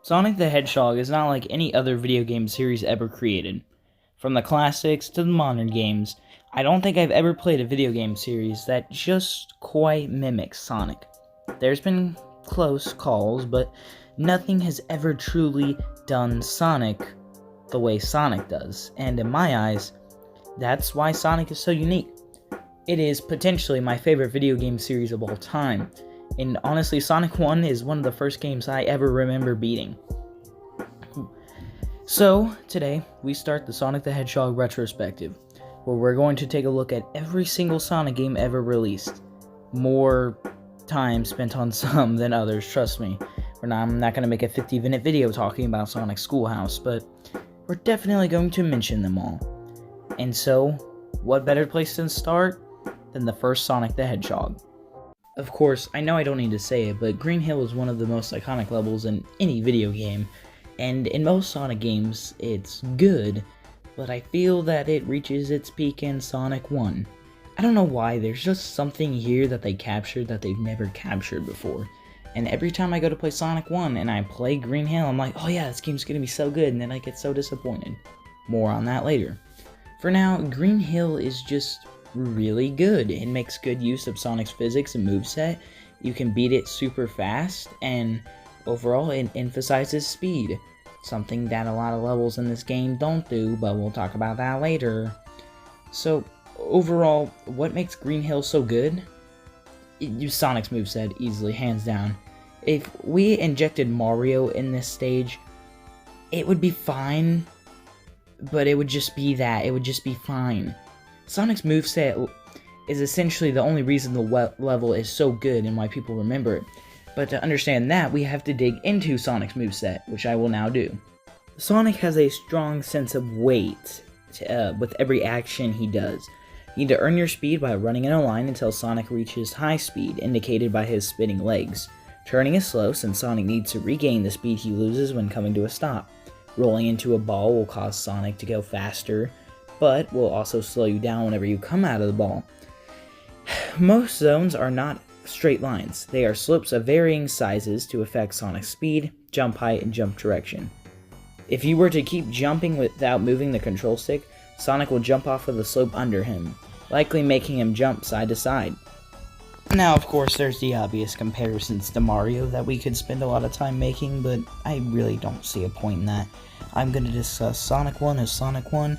Sonic the Hedgehog is not like any other video game series ever created. From the classics to the modern games, I don't think I've ever played a video game series that just quite mimics Sonic. There's been close calls, but nothing has ever truly done Sonic the way Sonic does, and in my eyes, that's why Sonic is so unique. It is potentially my favorite video game series of all time, and honestly, Sonic 1 is one of the first games I ever remember beating. So, today, we start the Sonic the Hedgehog Retrospective, where we're going to take a look at every single Sonic game ever released. More time spent on some than others, trust me. I'm not going to make a 50-minute video talking about Sonic Schoolhouse, but we're definitely going to mention them all. And so, what better place to start than the first Sonic the Hedgehog? Of course, I know I don't need to say it, but Green Hill is one of the most iconic levels in any video game, and in most Sonic games, it's good, but I feel that it reaches its peak in Sonic 1. I don't know why, there's just something here that they captured that they've never captured before. And every time I go to play Sonic 1 and I play Green Hill, I'm like, oh yeah, this game's gonna be so good, and then I get so disappointed. More on that later. For now, Green Hill is just really good. It makes good use of Sonic's physics and moveset. You can beat it super fast, and overall it emphasizes speed. Something that a lot of levels in this game don't do, but we'll talk about that later. So, overall, what makes Green Hill so good? Sonic's moveset, easily, hands down. If we injected Mario in this stage, it would be fine, but it would just be that. It would just be fine. Sonic's moveset is essentially the only reason the level is so good and why people remember it. But to understand that, we have to dig into Sonic's moveset, which I will now do. Sonic has a strong sense of weight with every action he does. You need to earn your speed by running in a line until Sonic reaches high speed, indicated by his spinning legs. Turning is slow, since Sonic needs to regain the speed he loses when coming to a stop. Rolling into a ball will cause Sonic to go faster, but will also slow you down whenever you come out of the ball. Most zones are not straight lines. They are slopes of varying sizes to affect Sonic's speed, jump height, and jump direction. If you were to keep jumping without moving the control stick, Sonic will jump off of the slope under him, likely making him jump side to side. Now, of course, there's the obvious comparisons to Mario that we could spend a lot of time making, but I really don't see a point in that. I'm going to discuss Sonic 1 as Sonic 1,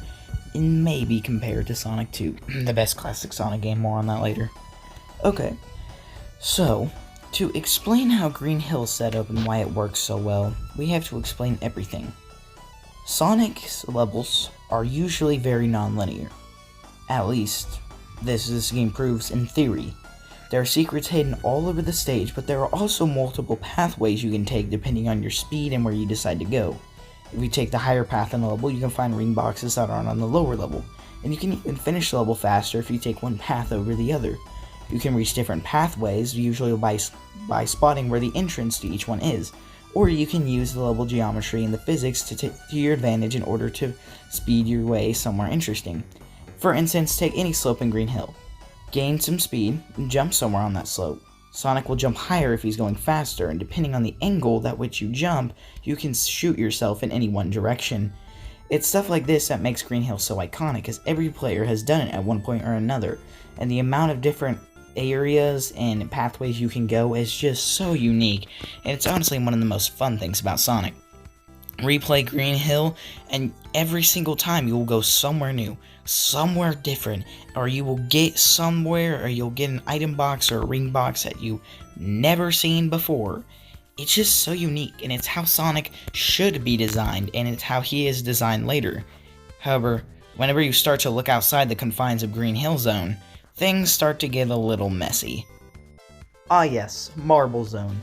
and maybe compare it to Sonic 2, the best classic Sonic game, more on that later. Okay, so, to explain how Green Hill is set up and why it works so well, we have to explain everything. Sonic's levels are usually very non-linear. At least, this game proves in theory. There are secrets hidden all over the stage, but there are also multiple pathways you can take depending on your speed and where you decide to go. If you take the higher path in the level, you can find ring boxes that are on the lower level, and you can even finish the level faster if you take one path over the other. You can reach different pathways, usually by spotting where the entrance to each one is, or you can use the level geometry and the physics to your advantage in order to speed your way somewhere interesting. For instance, take any slope in Green Hill. Gain some speed, and jump somewhere on that slope. Sonic will jump higher if he's going faster, and depending on the angle at which you jump, you can shoot yourself in any one direction. It's stuff like this that makes Green Hill so iconic, as every player has done it at one point or another, and the amount of different areas and pathways you can go is just so unique, and it's honestly one of the most fun things about Sonic. Replay Green Hill, and every single time you will go somewhere new, somewhere different, or you will get somewhere, or you'll get an item box or a ring box that you never seen before. It's just so unique, and it's how Sonic should be designed, and it's how he is designed later. However, whenever you start to look outside the confines of Green Hill Zone, things start to get a little messy. Ah yes, Marble Zone.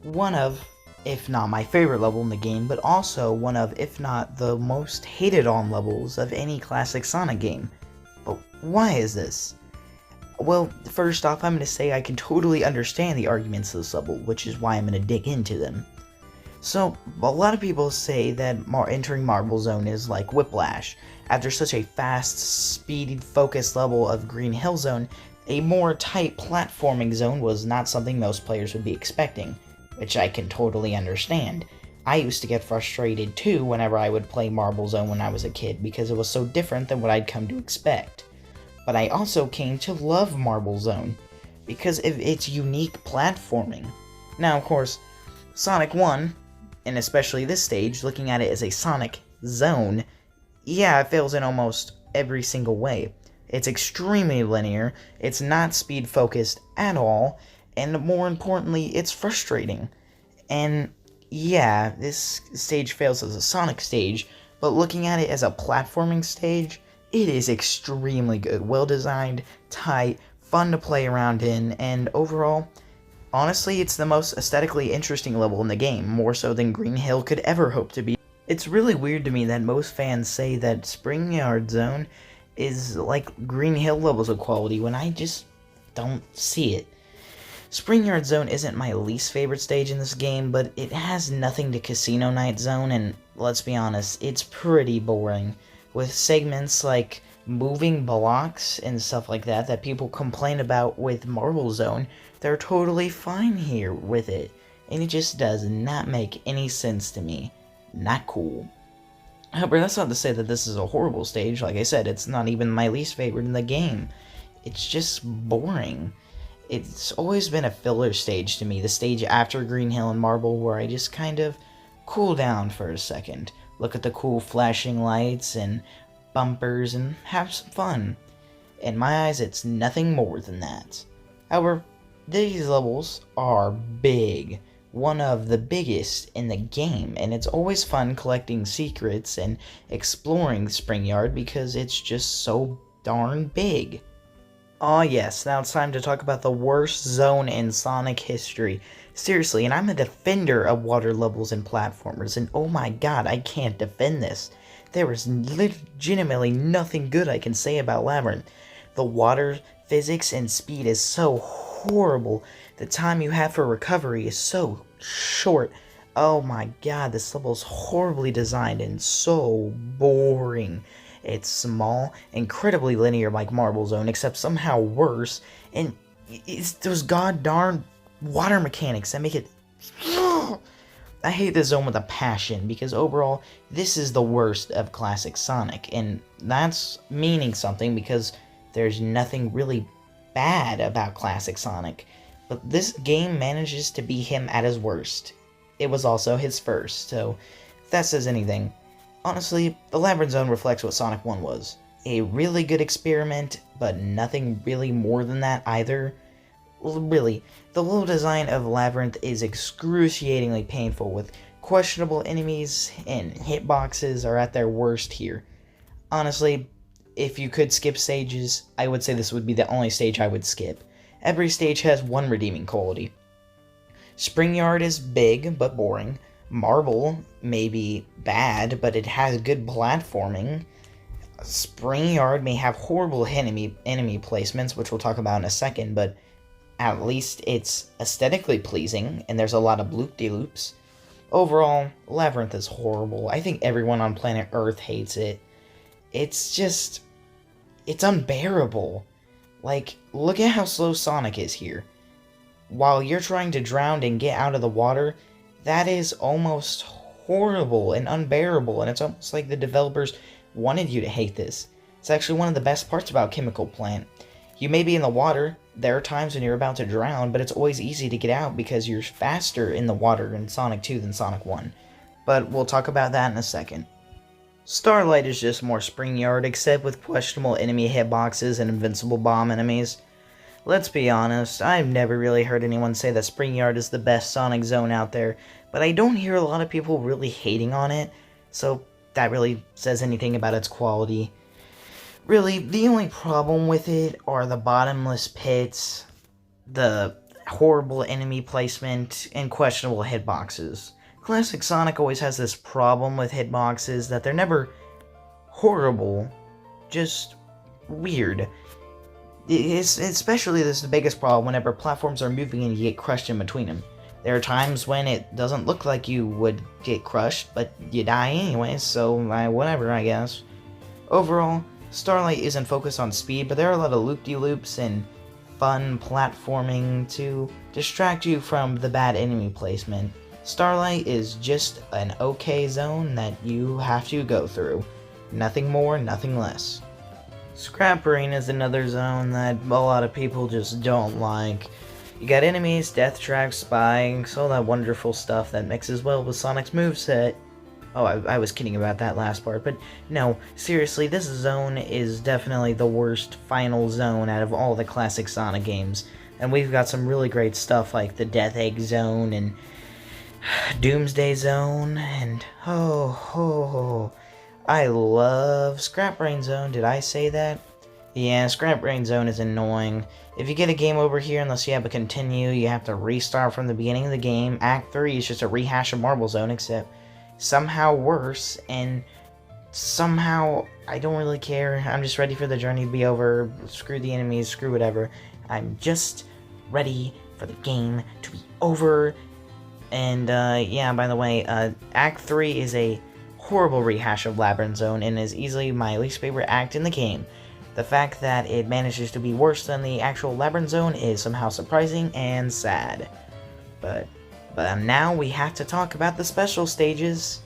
One of, if not my favorite level in the game, but also one of, if not the most hated on levels of any classic Sonic game. But why is this? Well, first off, I'm going to say I can totally understand the arguments of this level, which is why I'm going to dig into them. So, a lot of people say that entering Marble Zone is like Whiplash. After such a fast, speed-focused level of Green Hill Zone, a more tight platforming zone was not something most players would be expecting, which I can totally understand. I used to get frustrated too whenever I would play Marble Zone when I was a kid because it was so different than what I'd come to expect. But I also came to love Marble Zone because of its unique platforming. Now, of course, Sonic 1, and especially this stage, looking at it as a Sonic Zone, yeah, it fails in almost every single way. It's extremely linear, it's not speed focused at all, and more importantly, it's frustrating. And yeah, this stage fails as a Sonic stage, but looking at it as a platforming stage, it is extremely good, well designed, tight, fun to play around in, and overall, honestly, it's the most aesthetically interesting level in the game, more so than Green Hill could ever hope to be. It's really weird to me that most fans say that Spring Yard Zone is like Green Hill levels of quality when I just don't see it. Spring Yard Zone isn't my least favorite stage in this game, but it has nothing to Casino Night Zone, and let's be honest, it's pretty boring, with segments like moving blocks and stuff like that people complain about with Marble Zone. They're totally fine here with it, and it just does not make any sense to me. Not cool. However, that's not to say that this is a horrible stage. Like I said, it's not even my least favorite in the game. It's just boring. It's always been a filler stage to me, the stage after Green Hill and Marble, where I just kind of cool down for a second, look at the cool flashing lights and bumpers, and have some fun. In my eyes, it's nothing more than that. However, these levels are big, one of the biggest in the game, and it's always fun collecting secrets and exploring Spring Yard because it's just so darn big. Aw yes, now it's time to talk about the worst zone in Sonic history. Seriously, and I'm a defender of water levels and platformers, and oh my god, I can't defend this. There is legitimately nothing good I can say about Labyrinth. The water physics and speed is so horrible. The time you have for recovery is so short. Oh my god, this level is horribly designed and so boring. It's small, incredibly linear like Marble Zone, except somehow worse, and it's those god darn water mechanics that make it... I hate this zone with a passion, because overall, this is the worst of classic Sonic, and that's meaning something because there's nothing really bad about classic Sonic, but this game manages to be him at his worst. It was also his first, so if that says anything. Honestly, the Labyrinth Zone reflects what Sonic 1 was. A really good experiment, but nothing really more than that either. Really, the level design of Labyrinth is excruciatingly painful, with questionable enemies and hitboxes are at their worst here. Honestly, if you could skip stages, I would say this would be the only stage I would skip. Every stage has one redeeming quality. Spring Yard is big, but boring. Marble may be bad, but it has good platforming. Spring Yard may have horrible enemy placements, which we'll talk about in a second, but at least it's aesthetically pleasing, and there's a lot of loop-de-loops. Overall, Labyrinth is horrible. I think everyone on planet Earth hates it. It's just... it's unbearable. Like, look at how slow Sonic is here. While you're trying to drown and get out of the water, that is almost horrible and unbearable, and it's almost like the developers wanted you to hate this. It's actually one of the best parts about Chemical Plant. You may be in the water, there are times when you're about to drown, but it's always easy to get out because you're faster in the water in Sonic 2 than Sonic 1. But we'll talk about that in a second. Starlight is just more Spring Yard, except with questionable enemy hitboxes and invincible bomb enemies. Let's be honest, I've never really heard anyone say that Spring Yard is the best Sonic zone out there, but I don't hear a lot of people really hating on it, so that really says anything about its quality. Really, the only problem with it are the bottomless pits, the horrible enemy placement, and questionable hitboxes. Classic Sonic always has this problem with hitboxes that they're never horrible, just weird. Especially this is the biggest problem whenever platforms are moving and you get crushed in between them. There are times when it doesn't look like you would get crushed, but you die anyway, so whatever, I guess. Overall, Starlight isn't focused on speed, but there are a lot of loop-de-loops and fun platforming to distract you from the bad enemy placement. Starlight is just an okay zone that you have to go through. Nothing more, nothing less. Scrap Brain is another zone that a lot of people just don't like. You got enemies, death traps, spikes, all that wonderful stuff that mixes well with Sonic's moveset. Oh, I was kidding about that last part, but no, seriously, this zone is definitely the worst final zone out of all the classic Sonic games. And we've got some really great stuff like the Death Egg Zone and Doomsday Zone, and I love Scrap Brain Zone. Did I say that? Yeah, Scrap Brain Zone is annoying. If you get a game over here, unless you have a continue, you have to restart from the beginning of the game. Act 3 is just a rehash of Marble Zone, except somehow worse, and somehow I don't really care. I'm just ready for the journey to be over. Screw the enemies, screw whatever. I'm just ready for the game to be over. And, yeah, by the way, Act 3 is a horrible rehash of Labyrinth Zone and is easily my least favorite act in the game. The fact that it manages to be worse than the actual Labyrinth Zone is somehow surprising and sad. But now we have to talk about the special stages.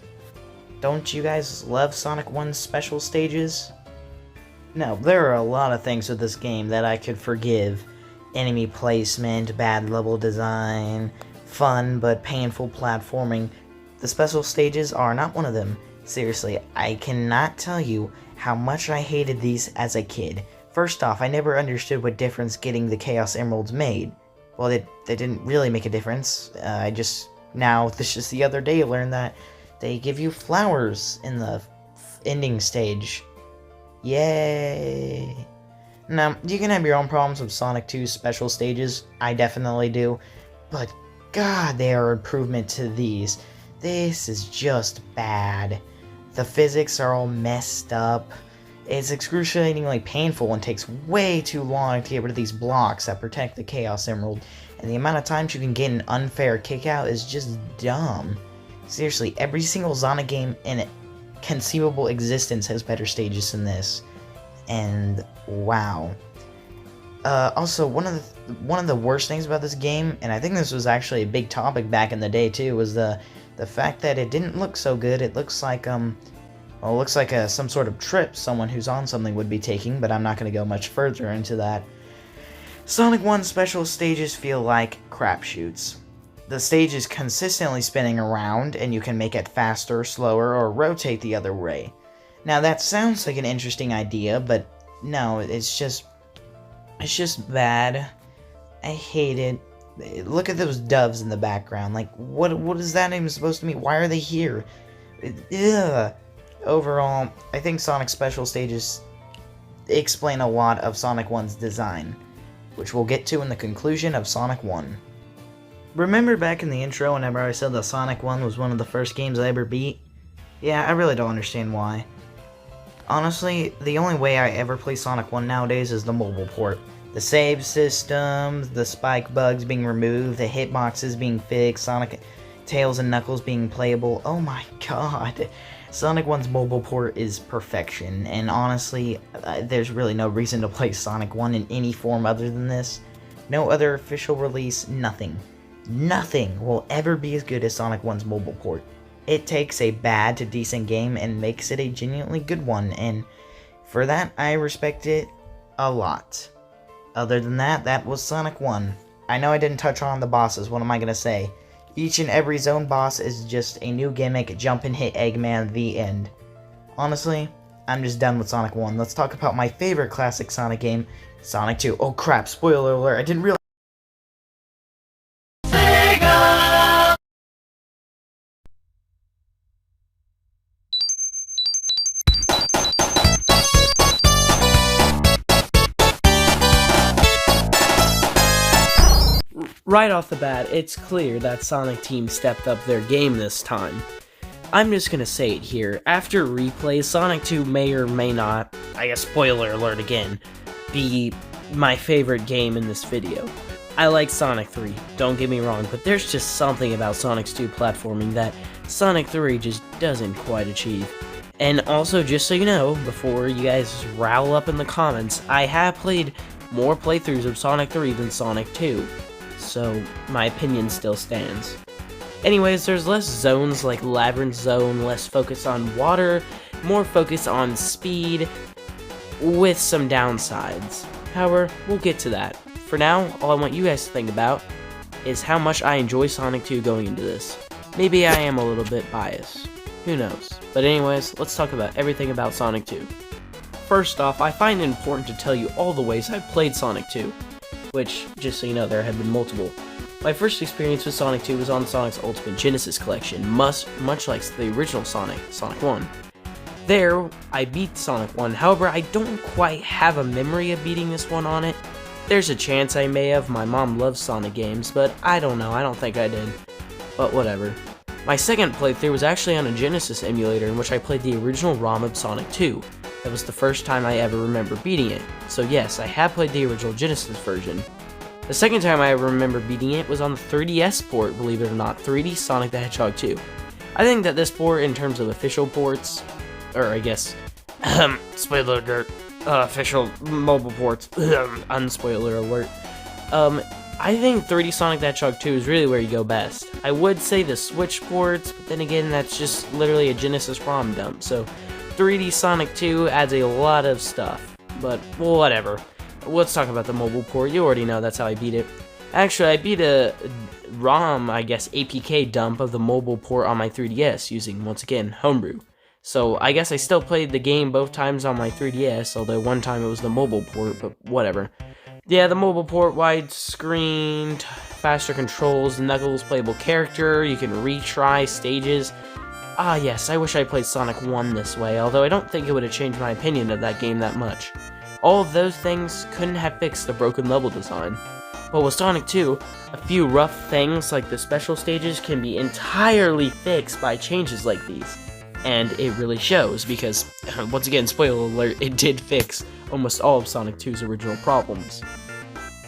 Don't you guys love Sonic 1's special stages? No, there are a lot of things with this game that I could forgive. Enemy placement, bad level design, fun but painful platforming. The special stages are not one of them. Seriously, I cannot tell you how much I hated these as a kid. First off, I never understood what difference getting the Chaos Emeralds made. Well, they didn't really make a difference. This just the other day, learned that they give you flowers in the ending stage. Yay! Now, you can have your own problems with Sonic 2's special stages. I definitely do. But God, they are an improvement to these. This is just bad. The physics are all messed up. It's excruciatingly painful and takes way too long to get rid of these blocks that protect the Chaos Emerald. And the amount of times you can get an unfair kick out is just dumb. Seriously, every single Sonic game in conceivable existence has better stages than this. And wow. Also, one of the worst things about this game, and I think this was actually a big topic back in the day too, was the fact that it didn't look so good. It looks like some sort of trip someone who's on something would be taking, but I'm not going to go much further into that. Sonic 1 special stages feel like crapshoots. The stage is consistently spinning around, and you can make it faster, slower, or rotate the other way. Now that sounds like an interesting idea, but no, it's just bad. I hate it. Look at those doves in the background. Like, what is that even supposed to mean? Why are they here? Ugh. Overall, I think Sonic special stages explain a lot of Sonic 1's design, which we'll get to in the conclusion of Sonic 1. Remember back in the intro whenever I said that Sonic 1 was one of the first games I ever beat? Yeah, I really don't understand why. Honestly, the only way I ever play Sonic 1 nowadays is the mobile port. The save systems, the spike bugs being removed, the hitboxes being fixed, Sonic Tails and Knuckles being playable. Oh my god. Sonic 1's mobile port is perfection, and honestly, there's really no reason to play Sonic 1 in any form other than this. No other official release, nothing will ever be as good as Sonic 1's mobile port. It takes a bad to decent game and makes it a genuinely good one, and for that, I respect it a lot. Other than that, that was Sonic 1. I know I didn't touch on the bosses, what am I gonna say? Each and every zone boss is just a new gimmick, jump and hit Eggman, the end. Honestly, I'm just done with Sonic 1. Let's talk about my favorite classic Sonic game, Sonic 2. Oh crap, spoiler alert, I didn't realize. Right off the bat, it's clear that Sonic Team stepped up their game this time. I'm just gonna say it here, after replay, Sonic 2 may or may not, I guess spoiler alert again, be my favorite game in this video. I like Sonic 3, don't get me wrong, but there's just something about Sonic 2 platforming that Sonic 3 just doesn't quite achieve. And also, just so you know, before you guys rowl up in the comments, I have played more playthroughs of Sonic 3 than Sonic 2. So, my opinion still stands. Anyways, there's less zones like Labyrinth Zone, less focus on water, more focus on speed, with some downsides. However, we'll get to that. For now, all I want you guys to think about is how much I enjoy Sonic 2 going into this. Maybe I am a little bit biased. Who knows? But anyways, let's talk about everything about Sonic 2. First off, I find it important to tell you all the ways I've played Sonic 2, which, just so you know, there have been multiple. My first experience with Sonic 2 was on Sonic's Ultimate Genesis collection, much like the original Sonic 1. There, I beat Sonic 1, however, I don't quite have a memory of beating this one on it. There's a chance I may have, my mom loves Sonic games, but I don't know, I don't think I did. But whatever. My second playthrough was actually on a Genesis emulator in which I played the original ROM of Sonic 2. That was the first time I ever remember beating it. So yes, I have played the original Genesis version. The second time I ever remember beating it was on the 3DS port, believe it or not, 3D Sonic the Hedgehog 2. I think that this port, in terms of official ports, or I guess, spoiler alert, official mobile ports, unspoiler alert, I think 3D Sonic the Hedgehog 2 is really where you go best. I would say the Switch ports, but then again, that's just literally a Genesis ROM dump, so 3D Sonic 2 adds a lot of stuff, but whatever. Let's talk about the mobile port. You already know that's how I beat it. Actually, I beat a ROM, I guess, APK dump of the mobile port on my 3DS using, once again, Homebrew. So I guess I still played the game both times on my 3DS, although one time it was the mobile port, but whatever. Yeah, the mobile port, widescreen, faster controls, Knuckles playable character, you can retry stages. Ah yes, I wish I played Sonic 1 this way, although I don't think it would have changed my opinion of that game that much. All of those things couldn't have fixed the broken level design. But with Sonic 2, a few rough things like the special stages can be entirely fixed by changes like these. And it really shows because, once again, spoiler alert, it did fix almost all of Sonic 2's original problems.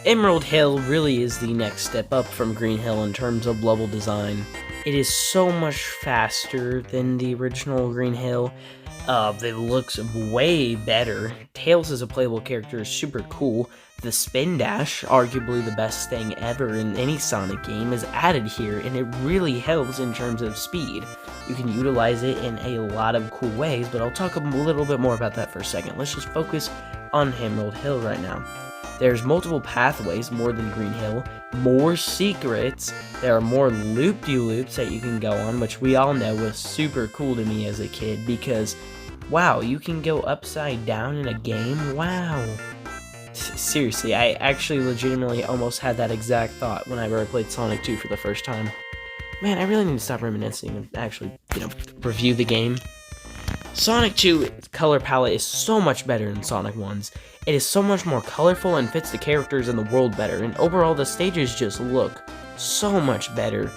Emerald Hill really is the next step up from Green Hill in terms of level design. It is so much faster than the original Green Hill. It looks way better. Tails as a playable character is super cool. The Spin Dash, arguably the best thing ever in any Sonic game, is added here, and it really helps in terms of speed. You can utilize it in a lot of cool ways, but I'll talk a little bit more about that for a second. Let's just focus on Emerald Hill right now. There's multiple pathways, more than Green Hill, more secrets, there are more loop-de-loops that you can go on, which we all know was super cool to me as a kid, because, wow, you can go upside down in a game? Wow. Seriously, I actually legitimately almost had that exact thought whenever I played Sonic 2 for the first time. Man, I really need to stop reminiscing and actually, review the game. Sonic 2's color palette is so much better than Sonic 1's. It is so much more colorful and fits the characters in the world better, and overall the stages just look so much better.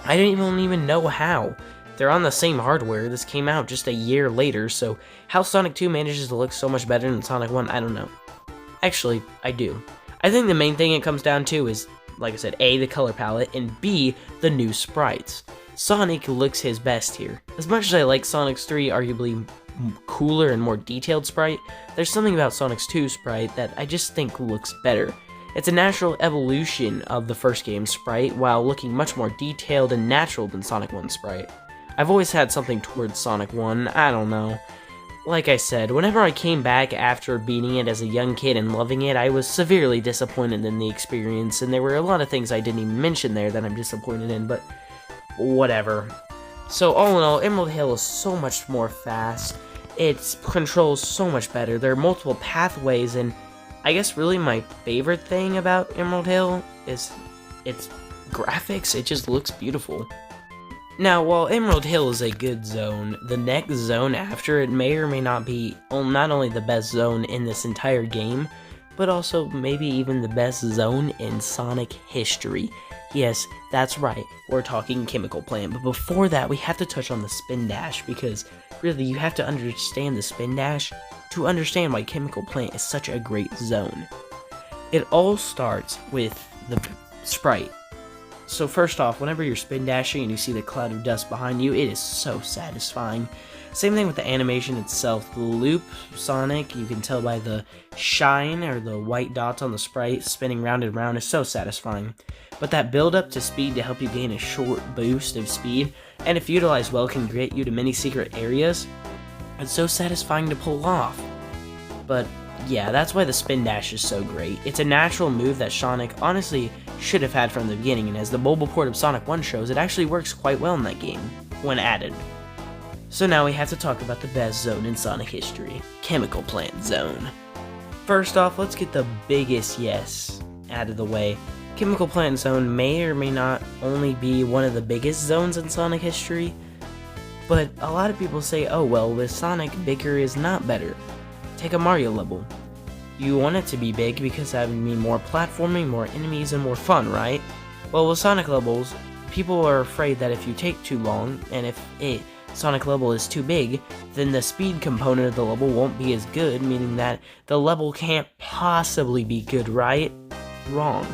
I don't even know how. They're on the same hardware, this came out just a year later, so how Sonic 2 manages to look so much better than Sonic 1, I don't know. Actually, I do. I think the main thing it comes down to is, like I said, A, the color palette, and B, the new sprites. Sonic looks his best here. As much as I like Sonic's 3 arguably cooler and more detailed sprite, there's something about Sonic's 2 sprite that I just think looks better. It's a natural evolution of the first game's sprite, while looking much more detailed and natural than Sonic 1's sprite. I've always had something towards Sonic 1, I don't know. Like I said, whenever I came back after beating it as a young kid and loving it, I was severely disappointed in the experience, and there were a lot of things I didn't even mention there that I'm disappointed in, but whatever. So all in all, Emerald Hill is so much more fast, it controls so much better, there are multiple pathways, and I guess really my favorite thing about Emerald Hill is its graphics. It just looks beautiful. Now, while Emerald Hill is a good zone, the next zone after it may or may not be not only the best zone in this entire game, but also maybe even the best zone in Sonic history. Yes, that's right, we're talking Chemical Plant, but before that we have to touch on the Spin Dash, because really you have to understand the Spin Dash to understand why Chemical Plant is such a great zone. It all starts with the sprite. So first off, whenever you're spin dashing and you see the cloud of dust behind you, it is so satisfying. Same thing with the animation itself. The loop Sonic, you can tell by the shine or the white dots on the sprite spinning round and round, is so satisfying. But that build up to speed to help you gain a short boost of speed, and if utilized well can get you to many secret areas, it's so satisfying to pull off. But yeah, that's why the spin dash is so great. It's a natural move that Sonic honestly should have had from the beginning, and as the mobile port of Sonic 1 shows, it actually works quite well in that game, when added. So now we have to talk about the best zone in Sonic history, Chemical Plant Zone. First off, let's get the biggest yes out of the way. Chemical Plant Zone may or may not only be one of the biggest zones in Sonic history, but a lot of people say, oh well, with Sonic, bigger is not better. Take a Mario level. You want it to be big because that would mean more platforming, more enemies, and more fun, right? Well, with Sonic levels, people are afraid that if you take too long, and if a Sonic level is too big, then the speed component of the level won't be as good, meaning that the level can't possibly be good, right? Wrong.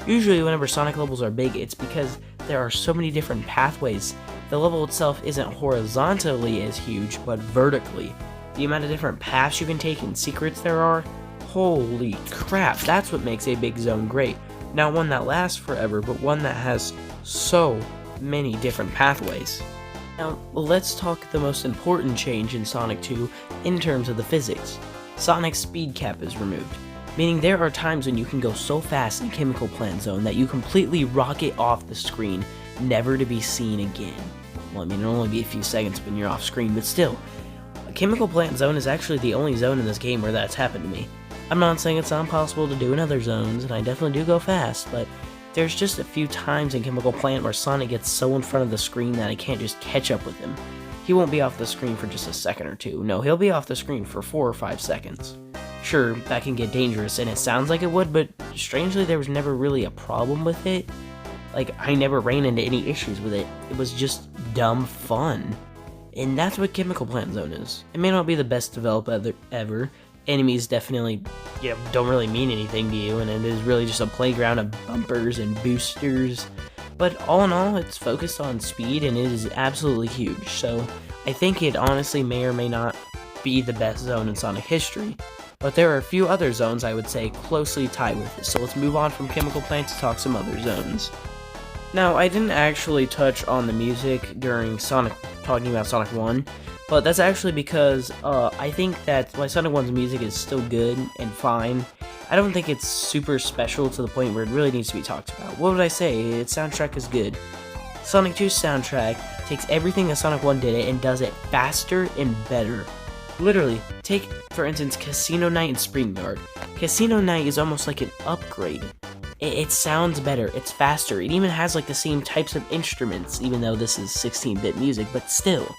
Usually whenever Sonic levels are big, it's because there are so many different pathways. The level itself isn't horizontally as huge, but vertically. The amount of different paths you can take and secrets there are, holy crap, that's what makes a big zone great. Not one that lasts forever, but one that has so many different pathways. Now, let's talk the most important change in Sonic 2 in terms of the physics. Sonic's speed cap is removed, meaning there are times when you can go so fast in Chemical Plant Zone that you completely rocket off the screen, never to be seen again. Well, I mean, it'll only be a few seconds when you're off screen, but still. Chemical Plant Zone is actually the only zone in this game where that's happened to me. I'm not saying it's not impossible to do in other zones, and I definitely do go fast, but there's just a few times in Chemical Plant where Sonic gets so in front of the screen that I can't just catch up with him. He won't be off the screen for just a second or two. No, he'll be off the screen for 4 or 5 seconds. Sure, that can get dangerous, and it sounds like it would, but strangely there was never really a problem with it. Like, I never ran into any issues with it. It was just dumb fun. And that's what Chemical Plant Zone is. It may not be the best developed ever. Enemies definitely, don't really mean anything to you, and it is really just a playground of bumpers and boosters. But all in all, it's focused on speed, and it is absolutely huge. So I think it honestly may or may not be the best zone in Sonic history. But there are a few other zones I would say closely tied with it. So let's move on from Chemical Plant to talk some other zones. Now, I didn't actually touch on the music during talking about Sonic 1, but that's actually because I think that while Sonic 1's music is still good and fine, I don't think it's super special to the point where it really needs to be talked about. What would I say? Its soundtrack is good. Sonic 2's soundtrack takes everything that Sonic 1 did and does it faster and better. Literally, take, for instance, Casino Night and Spring Yard. Casino Night is almost like an upgrade. It sounds better, it's faster, it even has like the same types of instruments, even though this is 16-bit music, but still.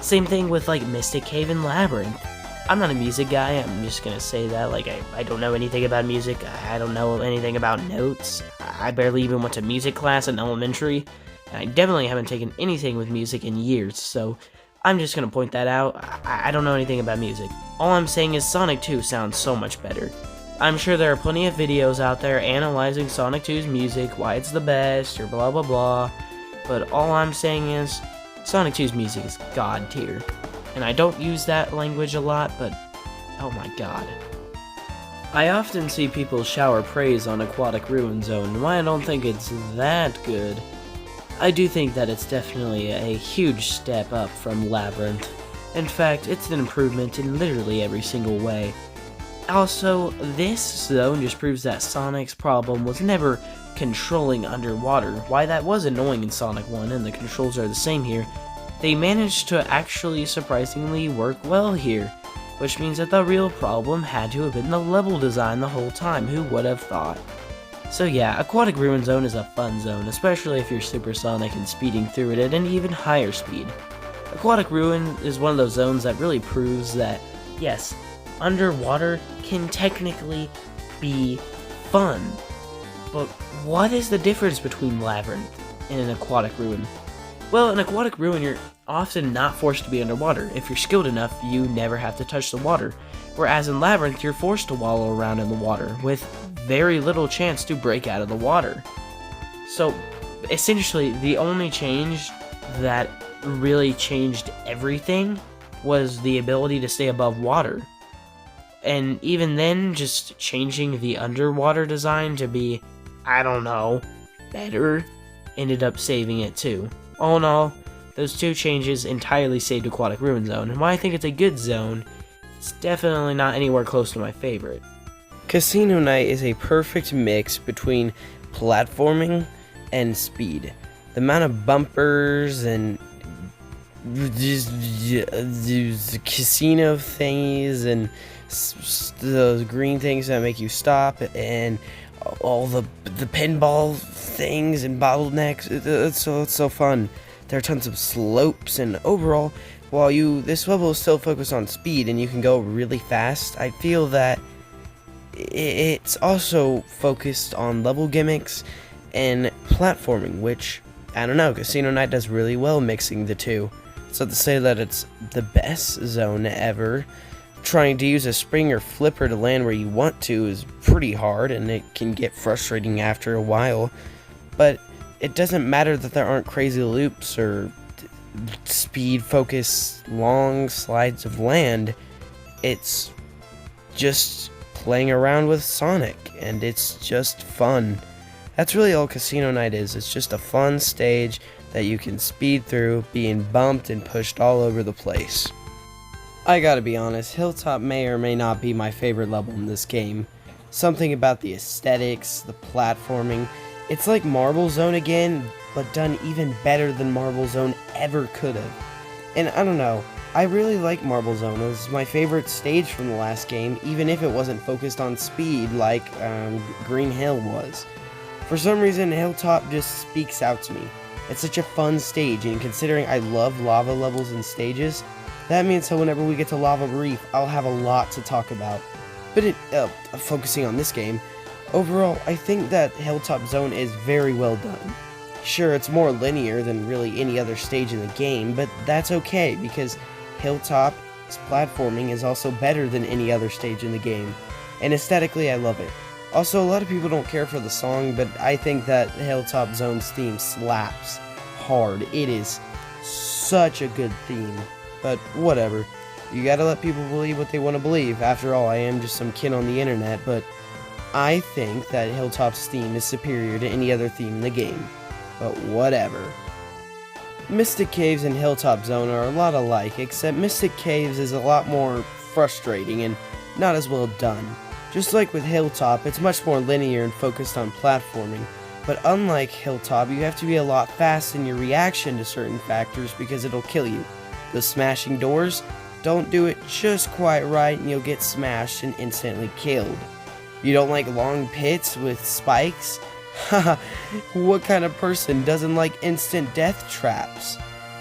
Same thing with like Mystic Cave and Labyrinth. I'm not a music guy, I'm just gonna say that, like I don't know anything about music, I don't know anything about notes, I barely even went to music class in elementary, and I definitely haven't taken anything with music in years, so I'm just gonna point that out. I don't know anything about music. All I'm saying is Sonic 2 sounds so much better. I'm sure there are plenty of videos out there analyzing Sonic 2's music, why it's the best, or blah blah blah, but all I'm saying is, Sonic 2's music is god tier. And I don't use that language a lot, but oh my god. I often see people shower praise on Aquatic Ruin Zone, and while I don't think it's that good, I do think that it's definitely a huge step up from Labyrinth. In fact, it's an improvement in literally every single way. Also, this zone just proves that Sonic's problem was never controlling underwater. Why that was annoying in Sonic 1, and the controls are the same here, they managed to actually surprisingly work well here, which means that the real problem had to have been the level design the whole time. Who would have thought? So yeah, Aquatic Ruin Zone is a fun zone, especially if you're supersonic and speeding through it at an even higher speed. Aquatic Ruin is one of those zones that really proves that, yes, underwater can technically be fun. But what is the difference between Labyrinth and an Aquatic Ruin? Well, in Aquatic Ruin, you're often not forced to be underwater. If you're skilled enough, you never have to touch the water. Whereas in Labyrinth, you're forced to wallow around in the water, with very little chance to break out of the water. So, essentially, the only change that really changed everything was the ability to stay above water. And even then, just changing the underwater design to be, I don't know, better, ended up saving it too. All in all, those two changes entirely saved Aquatic Ruin Zone, and while I think it's a good zone, it's definitely not anywhere close to my favorite. Casino Night is a perfect mix between platforming and speed. The amount of bumpers and just casino thingies and those green things that make you stop, and all the pinball things and bottlenecks, it's so fun. There are tons of slopes, and overall, while this level is still focused on speed and you can go really fast, I feel that it's also focused on level gimmicks and platforming, which, I don't know, Casino Night does really well mixing the two. So to say that it's the best zone ever, trying to use a spring or flipper to land where you want to is pretty hard, and it can get frustrating after a while. But it doesn't matter that there aren't crazy loops or speed-focused long slides of land. It's just playing around with Sonic, and it's just fun. That's really all Casino Night is. It's just a fun stage that you can speed through, being bumped and pushed all over the place. I gotta be honest, Hilltop may or may not be my favorite level in this game. Something about the aesthetics, the platforming, it's like Marble Zone again, but done even better than Marble Zone ever could have. And I don't know, I really like Marble Zone. It was my favorite stage from the last game, even if it wasn't focused on speed like Green Hill was. For some reason, Hilltop just speaks out to me. It's such a fun stage, and considering I love lava levels and stages, that means so whenever we get to Lava Reef, I'll have a lot to talk about. But focusing on this game, overall, I think that Hilltop Zone is very well done. Sure, it's more linear than really any other stage in the game, but that's okay, because Hilltop's platforming is also better than any other stage in the game, and aesthetically I love it. Also, a lot of people don't care for the song, but I think that Hilltop Zone's theme slaps hard. It is such a good theme, but whatever. You gotta let people believe what they want to believe. After all, I am just some kid on the internet, but I think that Hilltop's theme is superior to any other theme in the game. But whatever. Mystic Caves and Hilltop Zone are a lot alike, except Mystic Caves is a lot more frustrating and not as well done. Just like with Hilltop, it's much more linear and focused on platforming, but unlike Hilltop, you have to be a lot fast in your reaction to certain factors because it'll kill you. The smashing doors, don't do it just quite right and you'll get smashed and instantly killed. You don't like long pits with spikes? Haha, what kind of person doesn't like instant death traps?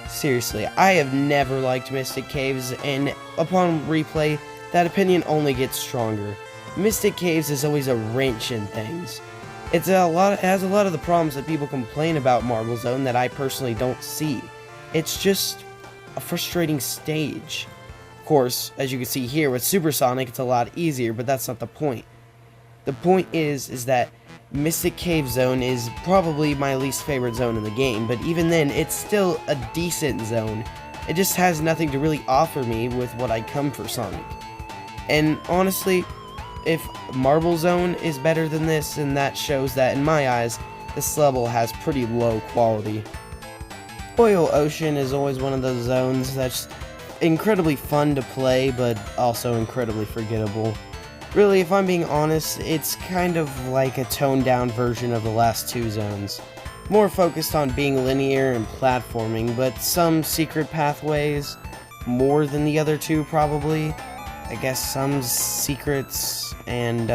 Seriously, I have never liked Mystic Caves, and upon replay, that opinion only gets stronger. Mystic Caves is always a wrench in things. It has a lot of the problems that people complain about Marble Zone that I personally don't see. It's just a frustrating stage. Of course, as you can see here with Supersonic, it's a lot easier, but that's not the point. The point is that Mystic Cave Zone is probably my least favorite zone in the game, but even then, it's still a decent zone. It just has nothing to really offer me with what I come for Sonic. And honestly, if Marble Zone is better than this, then that shows that, in my eyes, this level has pretty low quality. Oil Ocean is always one of those zones that's incredibly fun to play, but also incredibly forgettable. Really, if I'm being honest, it's kind of like a toned-down version of the last two zones. More focused on being linear and platforming, but some secret pathways, more than the other two probably. I guess some secrets, and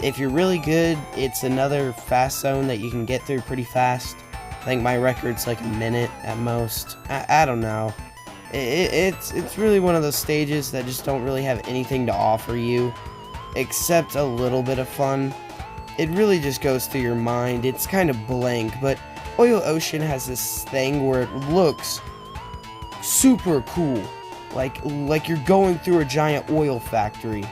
if you're really good, it's another fast zone that you can get through pretty fast. I think my record's like a minute at most. I don't know. It's really one of those stages that just don't really have anything to offer you, except a little bit of fun. It really just goes through your mind. It's kind of blank, but Oil Ocean has this thing where it looks super cool. Like you're going through a giant oil factory.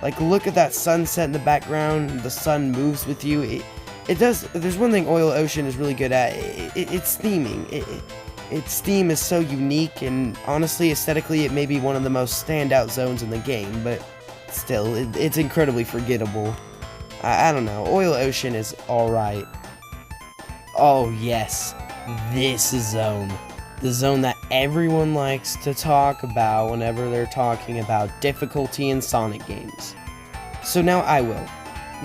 Like, look at that sunset in the background, the sun moves with you. It does, there's one thing Oil Ocean is really good at, it's theming. its theme is so unique, and honestly, aesthetically, it may be one of the most standout zones in the game, but still, it's incredibly forgettable. I don't know, Oil Ocean is alright. Oh yes, this zone. The zone that everyone likes to talk about whenever they're talking about difficulty in Sonic games. So now I will.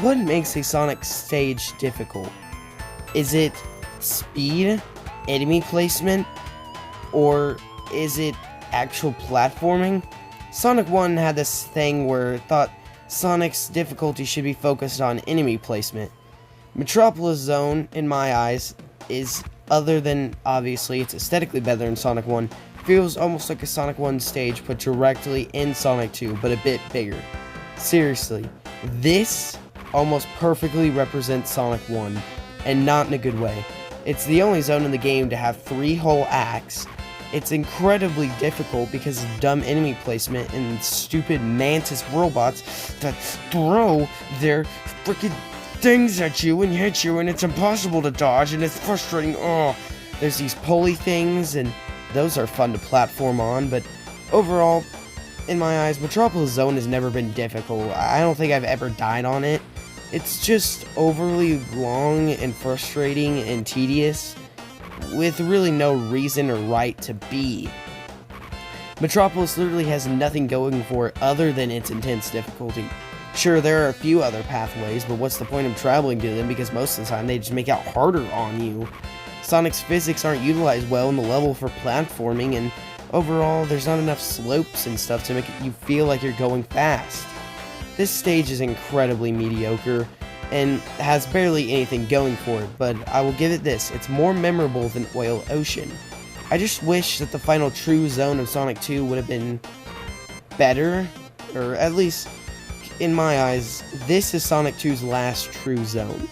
What makes a Sonic stage difficult? Is it speed, enemy placement, or is it actual platforming? Sonic 1 had this thing where it thought Sonic's difficulty should be focused on enemy placement. Metropolis Zone, in my eyes, is, other than obviously it's aesthetically better than Sonic 1, feels almost like a Sonic 1 stage put directly in Sonic 2, but a bit bigger. Seriously, this almost perfectly represents Sonic 1, and not in a good way. It's the only zone in the game to have 3 whole acts. It's incredibly difficult because of dumb enemy placement and stupid mantis robots that throw their freaking things at you and hit you, and it's impossible to dodge, and it's frustrating. Oh, there's these pulley things, and those are fun to platform on, but overall, in my eyes, Metropolis Zone has never been difficult. I don't think I've ever died on it. It's just overly long and frustrating and tedious, with really no reason or right to be. Metropolis literally has nothing going for it other than its intense difficulty. Sure, there are a few other pathways, but what's the point of traveling to them, because most of the time they just make it harder on you. Sonic's physics aren't utilized well in the level for platforming, and overall, there's not enough slopes and stuff to make you feel like you're going fast. This stage is incredibly mediocre, and has barely anything going for it, but I will give it this: it's more memorable than Oil Ocean. I just wish that the final true zone of Sonic 2 would have been better, or at least, in my eyes, this is Sonic 2's last true zone.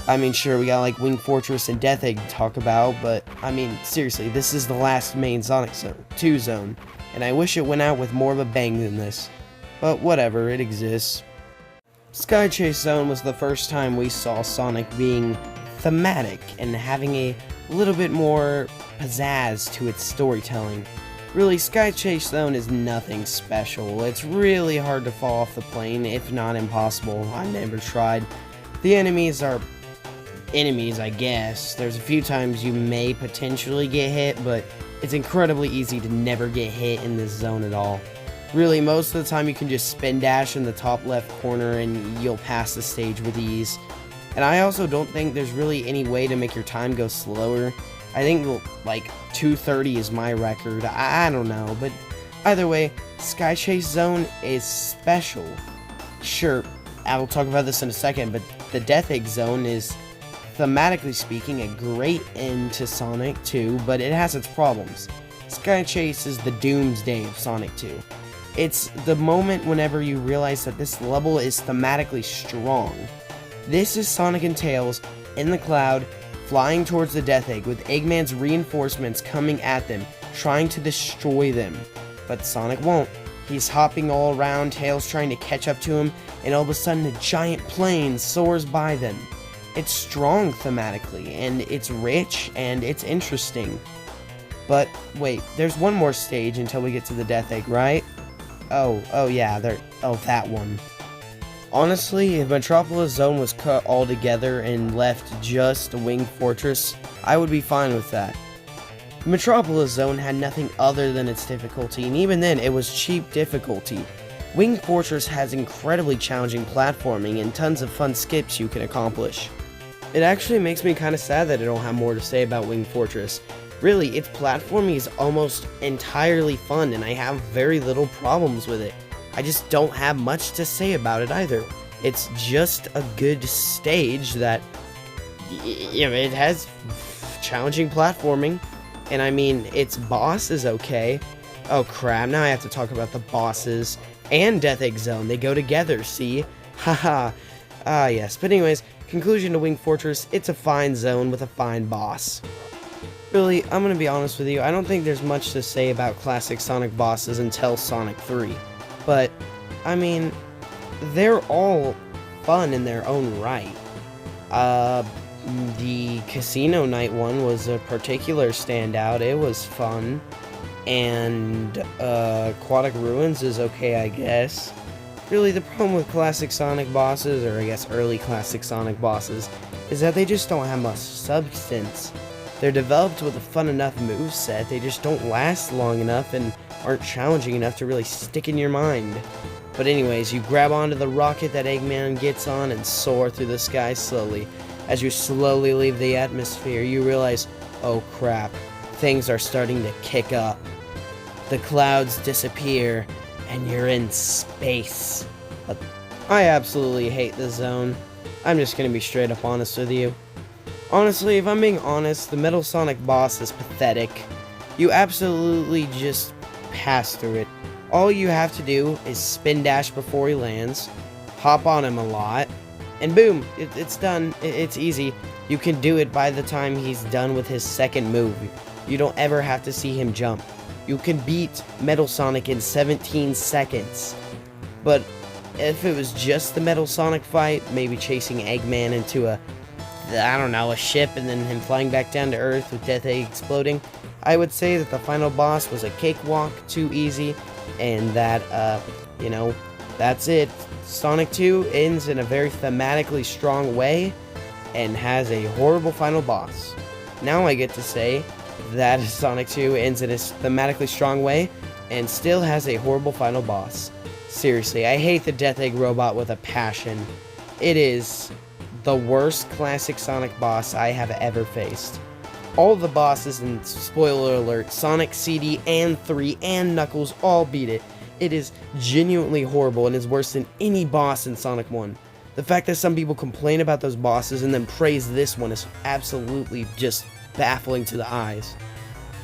I mean, sure, we got like Wing Fortress and Death Egg to talk about, but I mean, seriously, this is the last main Sonic 2 zone, and I wish it went out with more of a bang than this. But whatever, it exists. Sky Chase Zone was the first time we saw Sonic being thematic and having a little bit more pizzazz to its storytelling. Really, Sky Chase Zone is nothing special. It's really hard to fall off the plane, if not impossible. I never tried. The enemies are enemies, I guess. There's a few times you may potentially get hit, but it's incredibly easy to never get hit in this zone at all. Really, most of the time you can just spin dash in the top left corner and you'll pass the stage with ease. And I also don't think there's really any way to make your time go slower. I think like 2:30 is my record. I don't know, but either way, Sky Chase Zone is special. Sure, I will talk about this in a second, but the Death Egg Zone is, thematically speaking, a great end to Sonic 2, but it has its problems. Sky Chase is the doomsday of Sonic 2. It's the moment whenever you realize that this level is thematically strong. This is Sonic and Tails in the cloud, flying towards the Death Egg, with Eggman's reinforcements coming at them, trying to destroy them. But Sonic won't. He's hopping all around, Tails trying to catch up to him, and all of a sudden a giant plane soars by them. It's strong thematically, and it's rich, and it's interesting. But wait, there's one more stage until we get to the Death Egg, right? Oh yeah, that one. Honestly, if Metropolis Zone was cut altogether and left just Wing Fortress, I would be fine with that. Metropolis Zone had nothing other than its difficulty, and even then, it was cheap difficulty. Wing Fortress has incredibly challenging platforming and tons of fun skips you can accomplish. It actually makes me kind of sad that I don't have more to say about Wing Fortress. Really, its platforming is almost entirely fun, and I have very little problems with it. I just don't have much to say about it either. It's just a good stage that, it has challenging platforming, and I mean, its boss is okay. Oh crap, now I have to talk about the bosses and Death Egg Zone. They go together, see? Haha. Ah yes, but anyways, conclusion to Wing Fortress, it's a fine zone with a fine boss. Really, I'm gonna be honest with you, I don't think there's much to say about classic Sonic bosses until Sonic 3. But, I mean, they're all fun in their own right. The Casino Night one was a particular standout. It was fun. And Aquatic Ruins is okay, I guess. Really, the problem with classic Sonic bosses, or I guess early classic Sonic bosses, is that they just don't have much substance. They're developed with a fun enough moveset, they just don't last long enough and aren't challenging enough to really stick in your mind. But anyways, you grab onto the rocket that Eggman gets on and soar through the sky slowly. As you slowly leave the atmosphere, you realize, oh crap, things are starting to kick up. The clouds disappear, and you're in space. I absolutely hate this zone. I'm just gonna be straight up honest with you. Honestly, if I'm being honest, the Metal Sonic boss is pathetic. You absolutely just pass through it. All you have to do is spin dash before he lands, hop on him a lot, and boom, it's done. It's easy. You can do it by the time he's done with his second move. You don't ever have to see him jump. You can beat Metal Sonic in 17 seconds. But if it was just the Metal Sonic fight, maybe chasing Eggman into a ship and then him flying back down to Earth with Death Egg exploding, I would say that the final boss was a cakewalk, too easy, and that, that's it. Sonic 2 ends in a very thematically strong way and has a horrible final boss. Now I get to say that Sonic 2 ends in a thematically strong way and still has a horrible final boss. Seriously, I hate the Death Egg robot with a passion. It is the worst classic Sonic boss I have ever faced. All the bosses, and spoiler alert, Sonic, CD, and 3, and Knuckles all beat it. It is genuinely horrible and is worse than any boss in Sonic 1. The fact that some people complain about those bosses and then praise this one is absolutely just baffling to the eyes.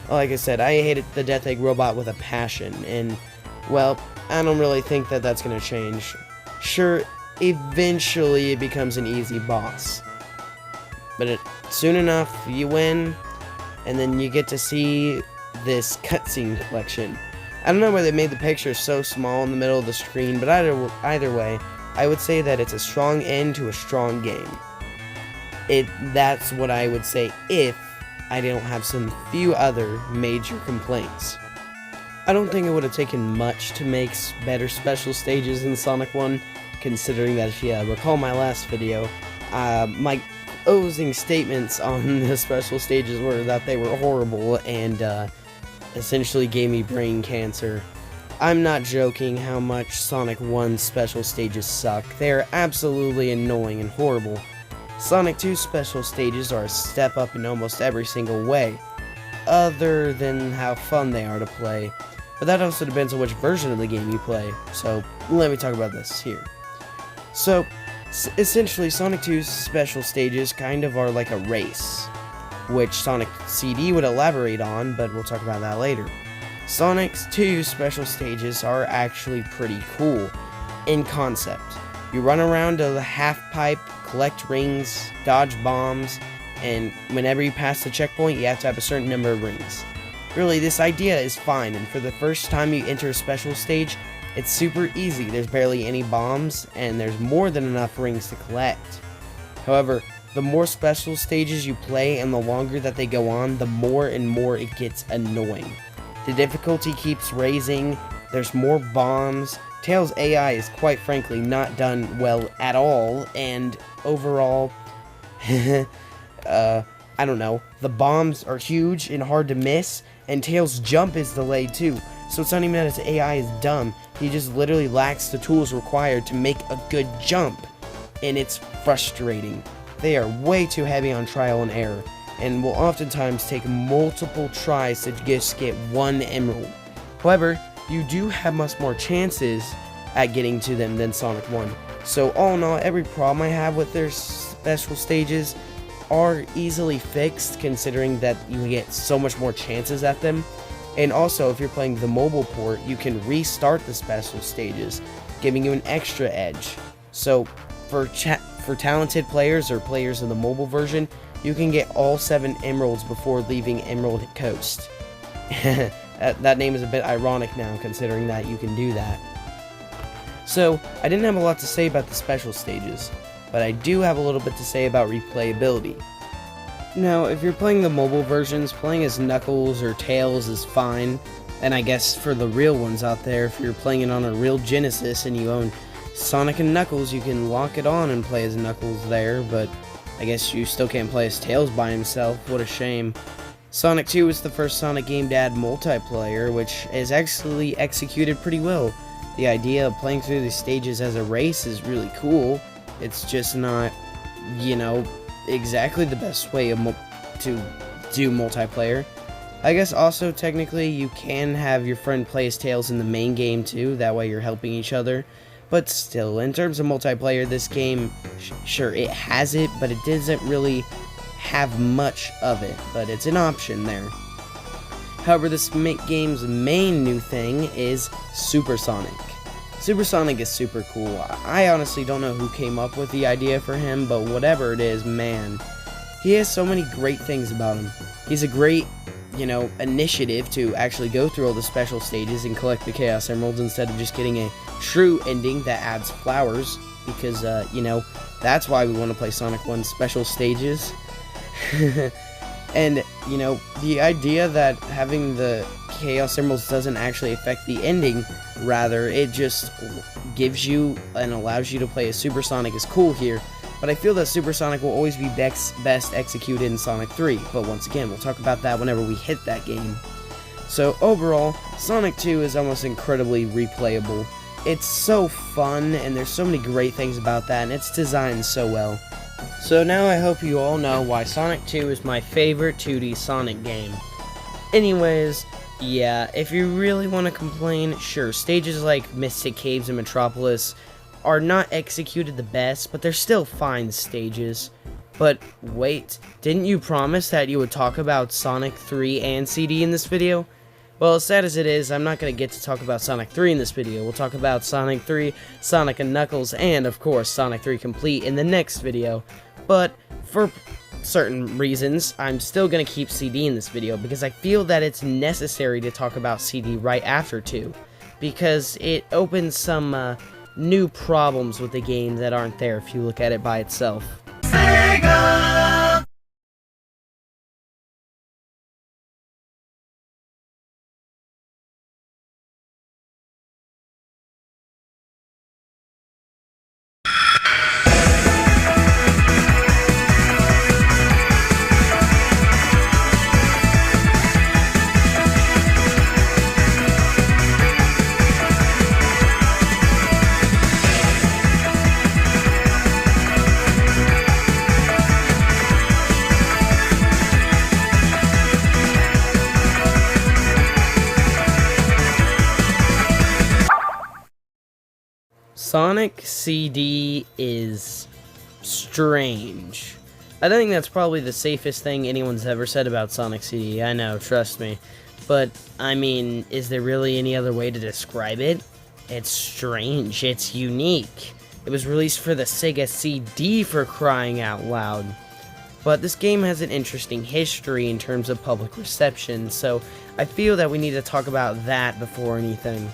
Like I said, I hated the Death Egg robot with a passion, and, well, I don't really think that that's going to change. Sure, eventually it becomes an easy boss, but soon enough you win, and then you get to see this cutscene collection. I don't know why they made the picture so small in the middle of the screen, but either way, I would say that it's a strong end to a strong game. That's what I would say if I don't have some few other major complaints. I don't think it would have taken much to make better special stages in Sonic 1, considering that if you recall my last video, my closing statements on the special stages were that they were horrible and essentially gave me brain cancer. I'm not joking how much Sonic 1 special stages suck. They are absolutely annoying and horrible. Sonic 2 special stages are a step up in almost every single way, other than how fun they are to play. But that also depends on which version of the game you play, so let me talk about this here. So, essentially, Sonic 2's special stages kind of are like a race, which Sonic CD would elaborate on, but we'll talk about that later. Sonic 2's special stages are actually pretty cool in concept. You run around a half pipe, collect rings, dodge bombs, and whenever you pass the checkpoint, you have to have a certain number of rings. Really, this idea is fine, and for the first time you enter a special stage, it's super easy. There's barely any bombs, and there's more than enough rings to collect. However, the more special stages you play and the longer that they go on, the more and more it gets annoying. The difficulty keeps raising, there's more bombs, Tails' AI is quite frankly not done well at all, and overall, I don't know, the bombs are huge and hard to miss, and Tails' jump is delayed too, so it's not even that his AI is dumb, he just literally lacks the tools required to make a good jump, and it's frustrating. They are way too heavy on trial and error, and will oftentimes take multiple tries to just get one emerald. However, you do have much more chances at getting to them than Sonic 1. So all in all, every problem I have with their special stages are easily fixed, considering that you get so much more chances at them. And also, if you're playing the mobile port, you can restart the special stages, giving you an extra edge. So for talented players or players in the mobile version, you can get all 7 emeralds before leaving Emerald Coast. That name is a bit ironic now, considering that you can do that. So, I didn't have a lot to say about the special stages. but I do have a little bit to say about replayability. Now, if you're playing the mobile versions, playing as Knuckles or Tails is fine, and I guess for the real ones out there, if you're playing it on a real Genesis and you own Sonic and Knuckles, you can lock it on and play as Knuckles there, but I guess you still can't play as Tails by himself. What a shame. Sonic 2 was the first Sonic game to add multiplayer, which is actually executed pretty well. The idea of playing through the stages as a race is really cool. It's just not, exactly the best way to do multiplayer. I guess also technically you can have your friend play as Tails in the main game too, that way you're helping each other. But still, in terms of multiplayer, this game, sure, it has it, but it doesn't really have much of it, but it's an option there. However, this game's main new thing is Supersonic. Supersonic is super cool. I honestly don't know who came up with the idea for him, but whatever it is, man, he has so many great things about him. He's a great, initiative to actually go through all the special stages and collect the Chaos Emeralds instead of just getting a true ending that adds flowers, because, that's why we want to play Sonic 1 special stages. And, the idea that having the Chaos Emeralds doesn't actually affect the ending, rather, it just gives you and allows you to play as Supersonic is cool here. But I feel that Supersonic will always be best executed in Sonic 3, but once again, we'll talk about that whenever we hit that game. So overall, Sonic 2 is almost incredibly replayable. It's so fun, and there's so many great things about that, and it's designed so well. So now I hope you all know why Sonic 2 is my favorite 2D Sonic game. Anyways, yeah, if you really want to complain, sure, stages like Mystic Caves and Metropolis are not executed the best, but they're still fine stages. But wait, didn't you promise that you would talk about Sonic 3 and CD in this video? Well, as sad as it is, I'm not going to get to talk about Sonic 3 in this video. We'll talk about Sonic 3, Sonic and Knuckles, and of course Sonic 3 Complete in the next video. But for certain reasons, I'm still going to keep CD in this video because I feel that it's necessary to talk about CD right after 2. Because it opens some new problems with the game that aren't there if you look at it by itself. Sega! Sonic CD is strange. I think that's probably the safest thing anyone's ever said about Sonic CD. I know, trust me. But, I mean, is there really any other way to describe it? It's strange. It's unique. It was released for the Sega CD, for crying out loud. But this game has an interesting history in terms of public reception, so I feel that we need to talk about that before anything.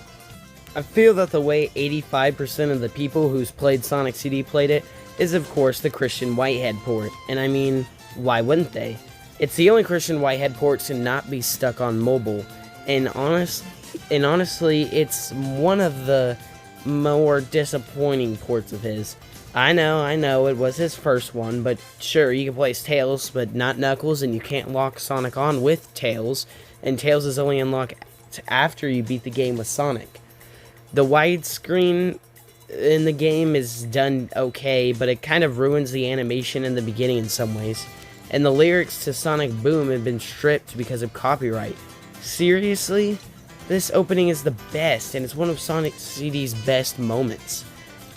I feel that the way 85% of the people who's played Sonic CD played it is, of course, the Christian Whitehead port. And I mean, why wouldn't they? It's the only Christian Whitehead port to not be stuck on mobile. And honestly, it's one of the more disappointing ports of his. I know, it was his first one, but sure, you can play as Tails, but not Knuckles, and you can't lock Sonic on with Tails. And Tails is only unlocked after you beat the game with Sonic. The widescreen in the game is done okay, but it kind of ruins the animation in the beginning in some ways. And the lyrics to Sonic Boom have been stripped because of copyright. Seriously? This opening is the best, and it's one of Sonic CD's best moments.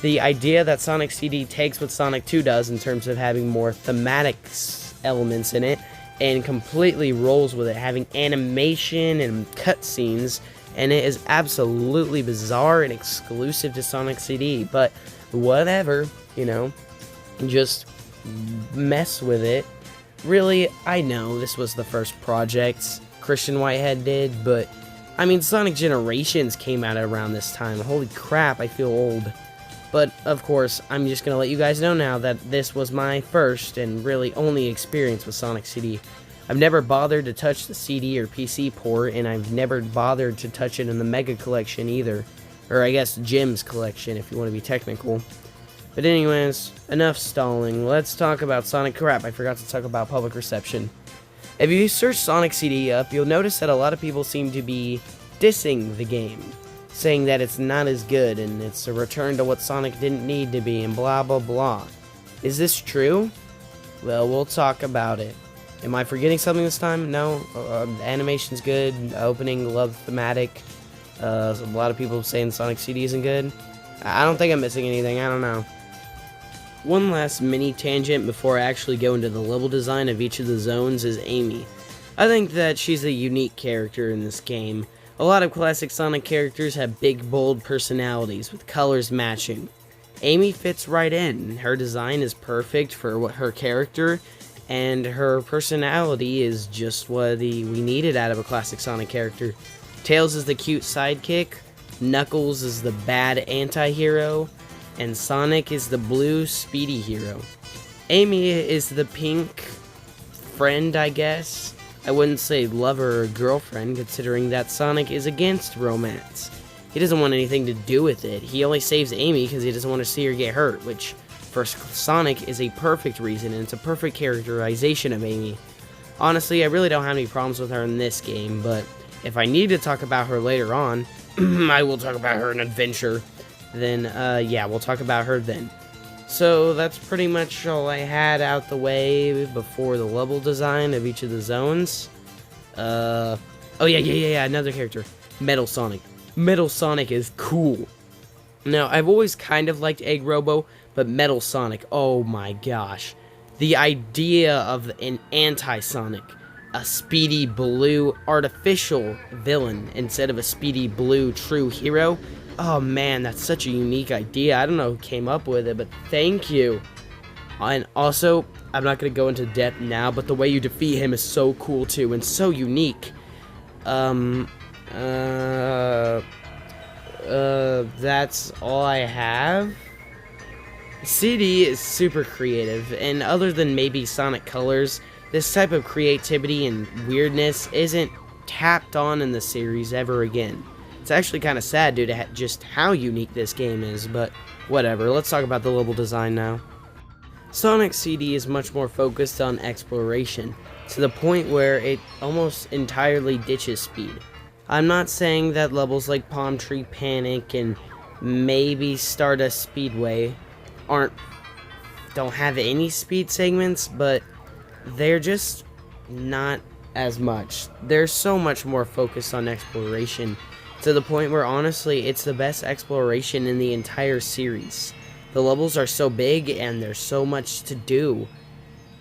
The idea that Sonic CD takes what Sonic 2 does in terms of having more thematic elements in it, and completely rolls with it, having animation and cutscenes, and it is absolutely bizarre and exclusive to Sonic CD, but whatever, just mess with it. Really, I know this was the first project Christian Whitehead did, but I mean, Sonic Generations came out around this time. Holy crap, I feel old. But of course, I'm just gonna let you guys know now that this was my first and really only experience with Sonic CD. I've never bothered to touch the CD or PC port, and I've never bothered to touch it in the Mega Collection either. Or I guess Gems Collection, if you want to be technical. But anyways, enough stalling. Let's talk about Sonic. Crap, I forgot to talk about public reception. If you search Sonic CD up, you'll notice that a lot of people seem to be dissing the game, saying that it's not as good and it's a return to what Sonic didn't need to be and blah blah blah. Is this true? Well, we'll talk about it. Am I forgetting something this time? No. Animation's good. Opening, love thematic. A lot of people saying Sonic CD isn't good. I don't think I'm missing anything. I don't know. One last mini tangent before I actually go into the level design of each of the zones is Amy. I think that she's a unique character in this game. A lot of classic Sonic characters have big, bold personalities with colors matching. Amy fits right in. Her design is perfect for what her character, and her personality is just what we needed out of a classic Sonic character. Tails is the cute sidekick, Knuckles is the bad anti-hero, and Sonic is the blue speedy hero. Amy is the pink friend, I guess. I wouldn't say lover or girlfriend, considering that Sonic is against romance. He doesn't want anything to do with it. He only saves Amy because he doesn't want to see her get hurt, which for Sonic is a perfect reason, and it's a perfect characterization of Amy. Honestly, I really don't have any problems with her in this game, but if I need to talk about her later on, I will talk about her in Adventure. Then, yeah, we'll talk about her then. So that's pretty much all I had out the way before the level design of each of the zones. Oh yeah, another character. Metal Sonic. Metal Sonic is cool. Now, I've always kind of liked Egg Robo, but Metal Sonic, oh my gosh. The idea of an anti-Sonic, a speedy blue artificial villain instead of a speedy blue true hero. Oh man, that's such a unique idea. I don't know who came up with it, but thank you. And also, I'm not going to go into depth now, but the way you defeat him is so cool too, and so unique. That's all I have. CD is super creative, and other than maybe Sonic Colors, this type of creativity and weirdness isn't tapped on in the series ever again. It's actually kind of sad due to just how unique this game is, but whatever. Let's talk about the level design now. Sonic CD is much more focused on exploration, to the point where it almost entirely ditches speed. I'm not saying that levels like Palm Tree Panic and maybe Stardust Speedway don't have any speed segments, but they're just not as much. They're so much more focused on exploration, to the point where honestly it's the best exploration in the entire series. The levels are so big and there's so much to do.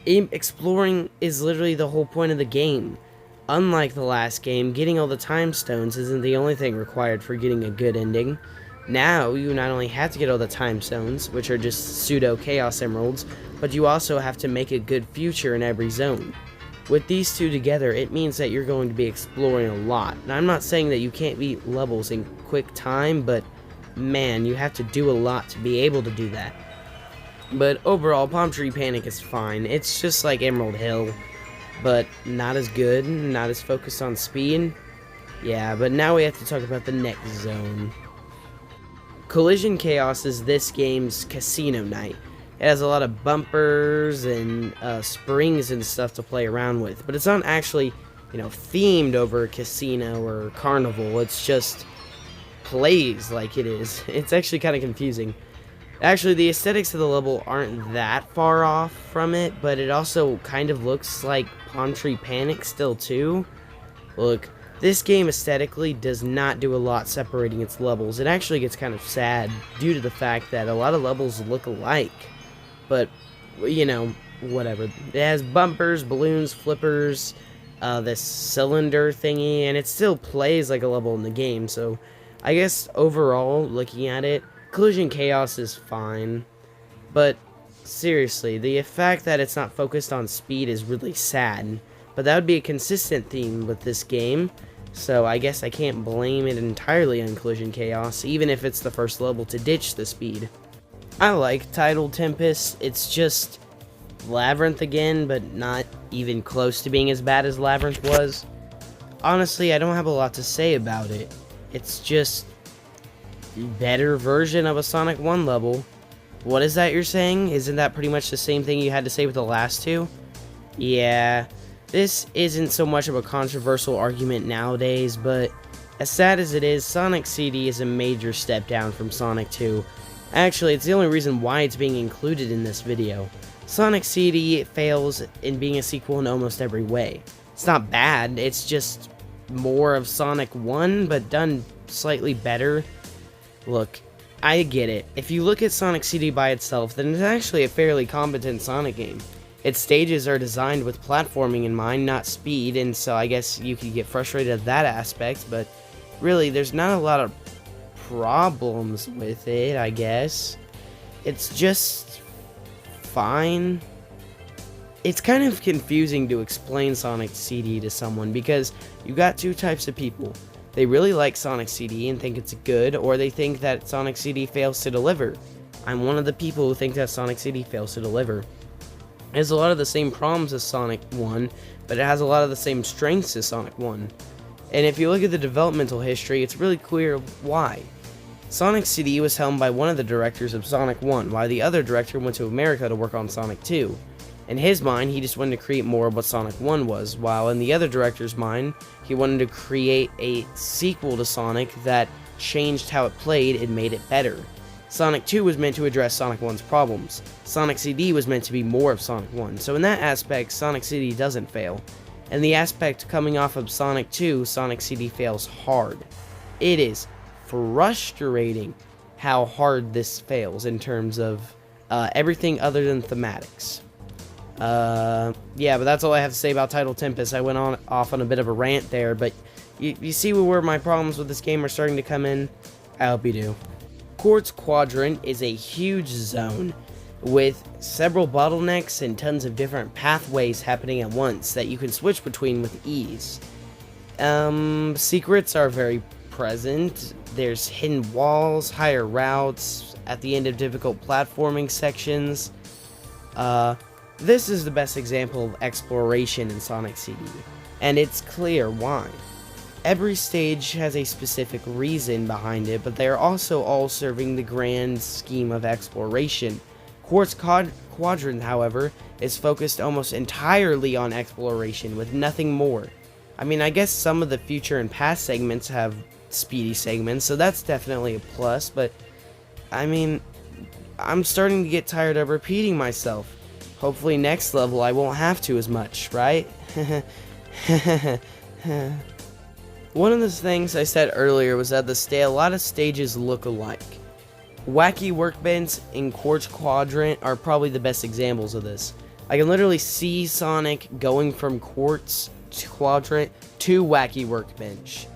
Exploring is literally the whole point of the game. Unlike the last game, getting all the time stones isn't the only thing required for getting a good ending. Now, you not only have to get all the time stones, which are just pseudo chaos emeralds, but you also have to make a good future in every zone. With these two together, it means that you're going to be exploring a lot. Now, I'm not saying that you can't beat levels in quick time, but man, you have to do a lot to be able to do that. But overall, Palm Tree Panic is fine. It's just like Emerald Hill, but not as good, not as focused on speed. Yeah, but now we have to talk about the next zone. Collision Chaos is this game's casino night. It has a lot of bumpers and springs and stuff to play around with, but it's not actually, themed over a casino or carnival. It's just plays like it is. It's actually kind of confusing. Actually, the aesthetics of the level aren't that far off from it, but it also kind of looks like Palm Tree Panic still too. Look, this game aesthetically does not do a lot separating its levels. It actually gets kind of sad due to the fact that a lot of levels look alike. But, whatever. It has bumpers, balloons, flippers, this cylinder thingy, and it still plays like a level in the game. So, I guess overall, looking at it, Collision Chaos is fine. But, seriously, the fact that it's not focused on speed is really sad. But that would be a consistent theme with this game. So, I guess I can't blame it entirely on Collision Chaos, even if it's the first level to ditch the speed. I like Tidal Tempest. It's just Labyrinth again, but not even close to being as bad as Labyrinth was. Honestly, I don't have a lot to say about it. It's just better version of a Sonic 1 level. What is that you're saying? Isn't that pretty much the same thing you had to say with the last two? Yeah, this isn't so much of a controversial argument nowadays, but as sad as it is, Sonic CD is a major step down from Sonic 2. Actually, it's the only reason why it's being included in this video. Sonic CD fails in being a sequel in almost every way. It's not bad, it's just more of Sonic 1, but done slightly better. Look, I get it. If you look at Sonic CD by itself, then it's actually a fairly competent Sonic game. Its stages are designed with platforming in mind, not speed, and so I guess you could get frustrated at that aspect, but really, there's not a lot of problems with it, I guess. It's just fine. It's kind of confusing to explain Sonic CD to someone because you got two types of people. They really like Sonic CD and think it's good, or they think that Sonic CD fails to deliver. I'm one of the people who think that Sonic CD fails to deliver. It has a lot of the same problems as Sonic 1, but it has a lot of the same strengths as Sonic 1. And if you look at the developmental history, it's really clear why. Sonic CD was helmed by one of the directors of Sonic 1, while the other director went to America to work on Sonic 2. In his mind, he just wanted to create more of what Sonic 1 was, while in the other director's mind, he wanted to create a sequel to Sonic that changed how it played and made it better. Sonic 2 was meant to address Sonic 1's problems. Sonic CD was meant to be more of Sonic 1, so in that aspect, Sonic CD doesn't fail. In the aspect coming off of Sonic 2, Sonic CD fails hard. It is frustrating how hard this fails in terms of everything other than thematics. Yeah, but that's all I have to say about Tidal Tempest. I went off on a bit of a rant there, but you see where my problems with this game are starting to come in? I hope you do. Quartz Quadrant is a huge zone with several bottlenecks and tons of different pathways happening at once that you can switch between with ease. Secrets are very present. There's hidden walls, higher routes, at the end of difficult platforming sections. This is the best example of exploration in Sonic CD, and it's clear why. Every stage has a specific reason behind it, but they are also all serving the grand scheme of exploration. Quartz Quadrant, however, is focused almost entirely on exploration, with nothing more. I mean, I guess some of the future and past segments have speedy segments, so that's definitely a plus, but, I mean, I'm starting to get tired of repeating myself. Hopefully next level I won't have to as much, right? One of the things I said earlier was that a lot of stages look alike. Wacky Workbench and Quartz Quadrant are probably the best examples of this. I can literally see Sonic going from Quartz Quadrant to Wacky Workbench.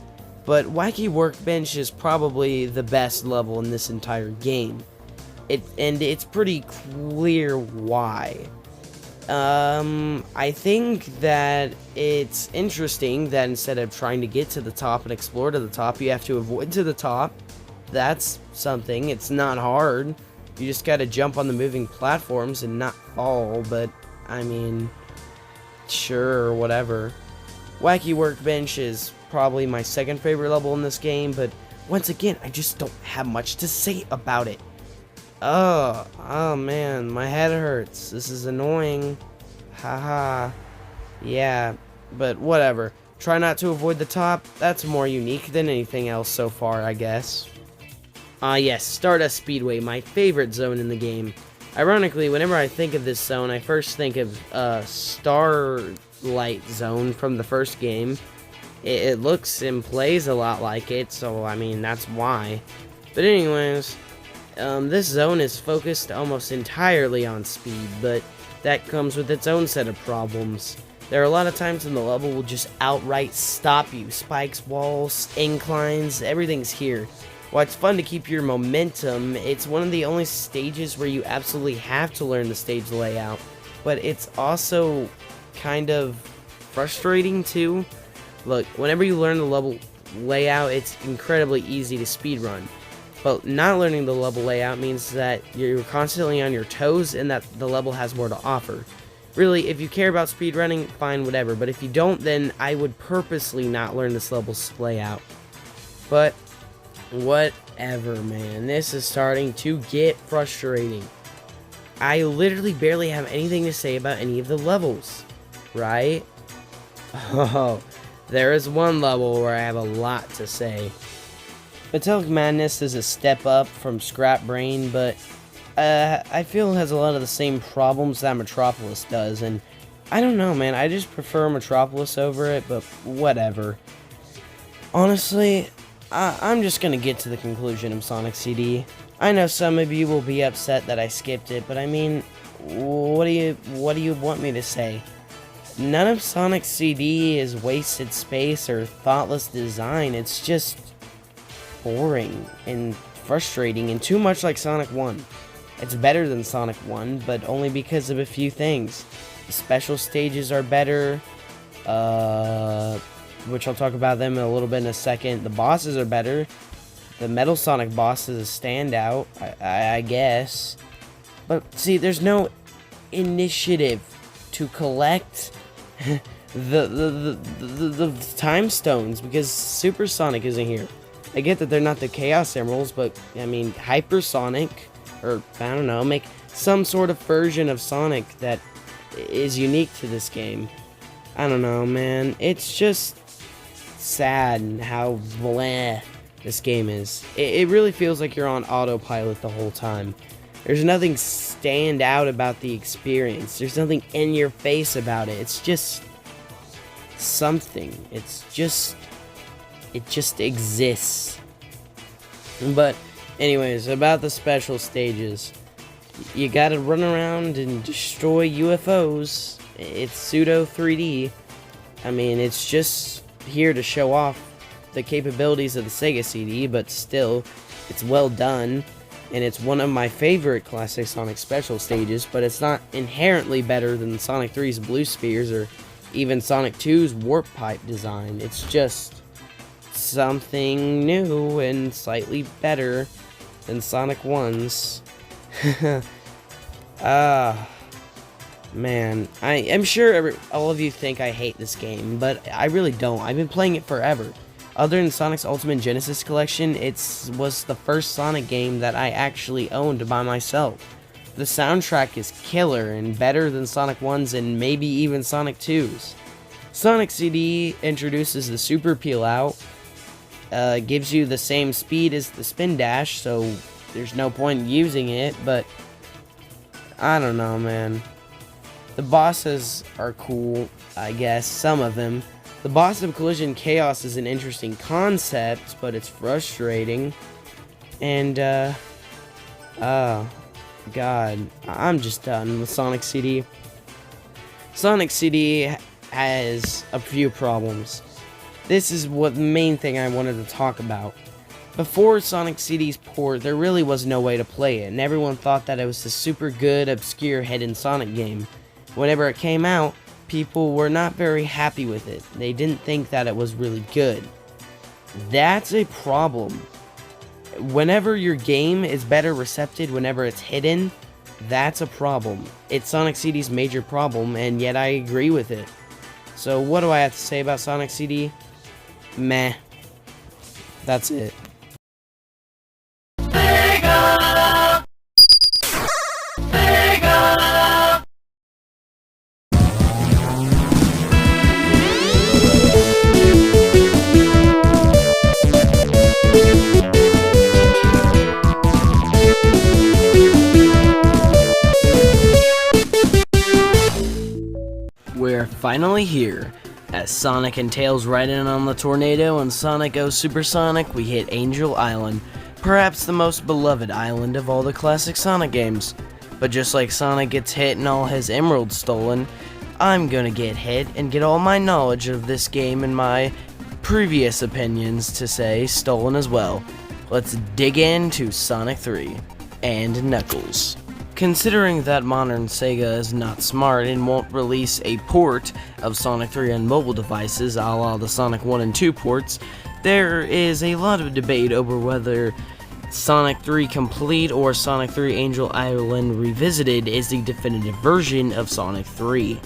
But Wacky Workbench is probably the best level in this entire game. And it's pretty clear why. I think that it's interesting that instead of trying to get to the top and explore to the top, you have to avoid to the top. That's something. It's not hard. You just gotta jump on the moving platforms and not fall, but, I mean, sure, whatever. Wacky Workbench is probably my second favorite level in this game, but once again, I just don't have much to say about it. Oh man, my head hurts. This is annoying. Haha. Yeah, but whatever. Try not to avoid the top. That's more unique than anything else so far, I guess. Yes, Stardust Speedway, my favorite zone in the game. Ironically, whenever I think of this zone, I first think of Starlight Zone from the first game. It looks and plays a lot like it, so I mean, that's why. But anyways, this zone is focused almost entirely on speed, but that comes with its own set of problems. There are a lot of times when the level will just outright stop you. Spikes, walls, inclines, everything's here. While it's fun to keep your momentum, it's one of the only stages where you absolutely have to learn the stage layout. But it's also kind of frustrating too. Look, whenever you learn the level layout, it's incredibly easy to speedrun. But not learning the level layout means that you're constantly on your toes and that the level has more to offer. Really, if you care about speedrunning, fine, whatever. But if you don't, then I would purposely not learn this level's layout. But whatever, man. This is starting to get frustrating. I literally barely have anything to say about any of the levels, right? Oh, there is one level where I have a lot to say. Metallic Madness is a step up from Scrap Brain, but I feel it has a lot of the same problems that Metropolis does, and I don't know, man. I just prefer Metropolis over it, but whatever. Honestly, I'm just gonna get to the conclusion of Sonic CD. I know some of you will be upset that I skipped it, but I mean, what do you want me to say? None of Sonic CD is wasted space or thoughtless design. It's just boring and frustrating and too much like Sonic 1. It's better than Sonic 1, but only because of a few things. The special stages are better, which I'll talk about them in a little bit in a second. The bosses are better. The Metal Sonic boss is a standout, I guess. But see, there's no initiative to collect the time stones because Super Sonic isn't here. I get that they're not the Chaos Emeralds, but I mean, Hyper Sonic, or I don't know, make some sort of version of Sonic that is unique to this game. I don't know, man. It's just sad how bleh this game is. It really feels like you're on autopilot the whole time. There's nothing stand out about the experience. There's nothing in your face about it. It's just something. It just exists. But anyways, about the special stages. You gotta run around and destroy UFOs. It's pseudo 3D. I mean, it's just here to show off the capabilities of the Sega CD, but still, it's well done, and it's one of my favorite classic Sonic special stages, but it's not inherently better than Sonic 3's Blue Spheres or even Sonic 2's Warp Pipe design. It's just something new and slightly better than Sonic 1's. Man, I am sure all of you think I hate this game, but I really don't. I've been playing it forever. Other than Sonic's Ultimate Genesis Collection, it was the first Sonic game that I actually owned by myself. The soundtrack is killer and better than Sonic 1's and maybe even Sonic 2's. Sonic CD introduces the Super Peel Out, gives you the same speed as the Spin Dash, so there's no point in using it, but I don't know, man. The bosses are cool, I guess, some of them. The boss of Collision Chaos is an interesting concept, but it's frustrating. And, oh, God, I'm just done with Sonic CD. Sonic CD has a few problems. This is what the main thing I wanted to talk about. Before Sonic CD's port, there really was no way to play it, and everyone thought that it was a super good, obscure, hidden Sonic game. Whenever it came out, people were not very happy with it. They didn't think that it was really good. That's a problem. Whenever your game is better recepted whenever it's hidden, that's a problem. It's Sonic CD's major problem, and yet I agree with it. So what do I have to say about Sonic CD? Meh. That's it. We're finally here. As Sonic and Tails ride in on the tornado and Sonic goes supersonic, we hit Angel Island, perhaps the most beloved island of all the classic Sonic games. But just like Sonic gets hit and all his emeralds stolen, I'm gonna get hit and get all my knowledge of this game and my previous opinions to say stolen as well. Let's dig into Sonic 3 and Knuckles. Considering that modern Sega is not smart and won't release a port of Sonic 3 on mobile devices a la the Sonic 1 and 2 ports, there is a lot of debate over whether Sonic 3 Complete or Sonic 3 Angel Island Revisited is the definitive version of Sonic 3.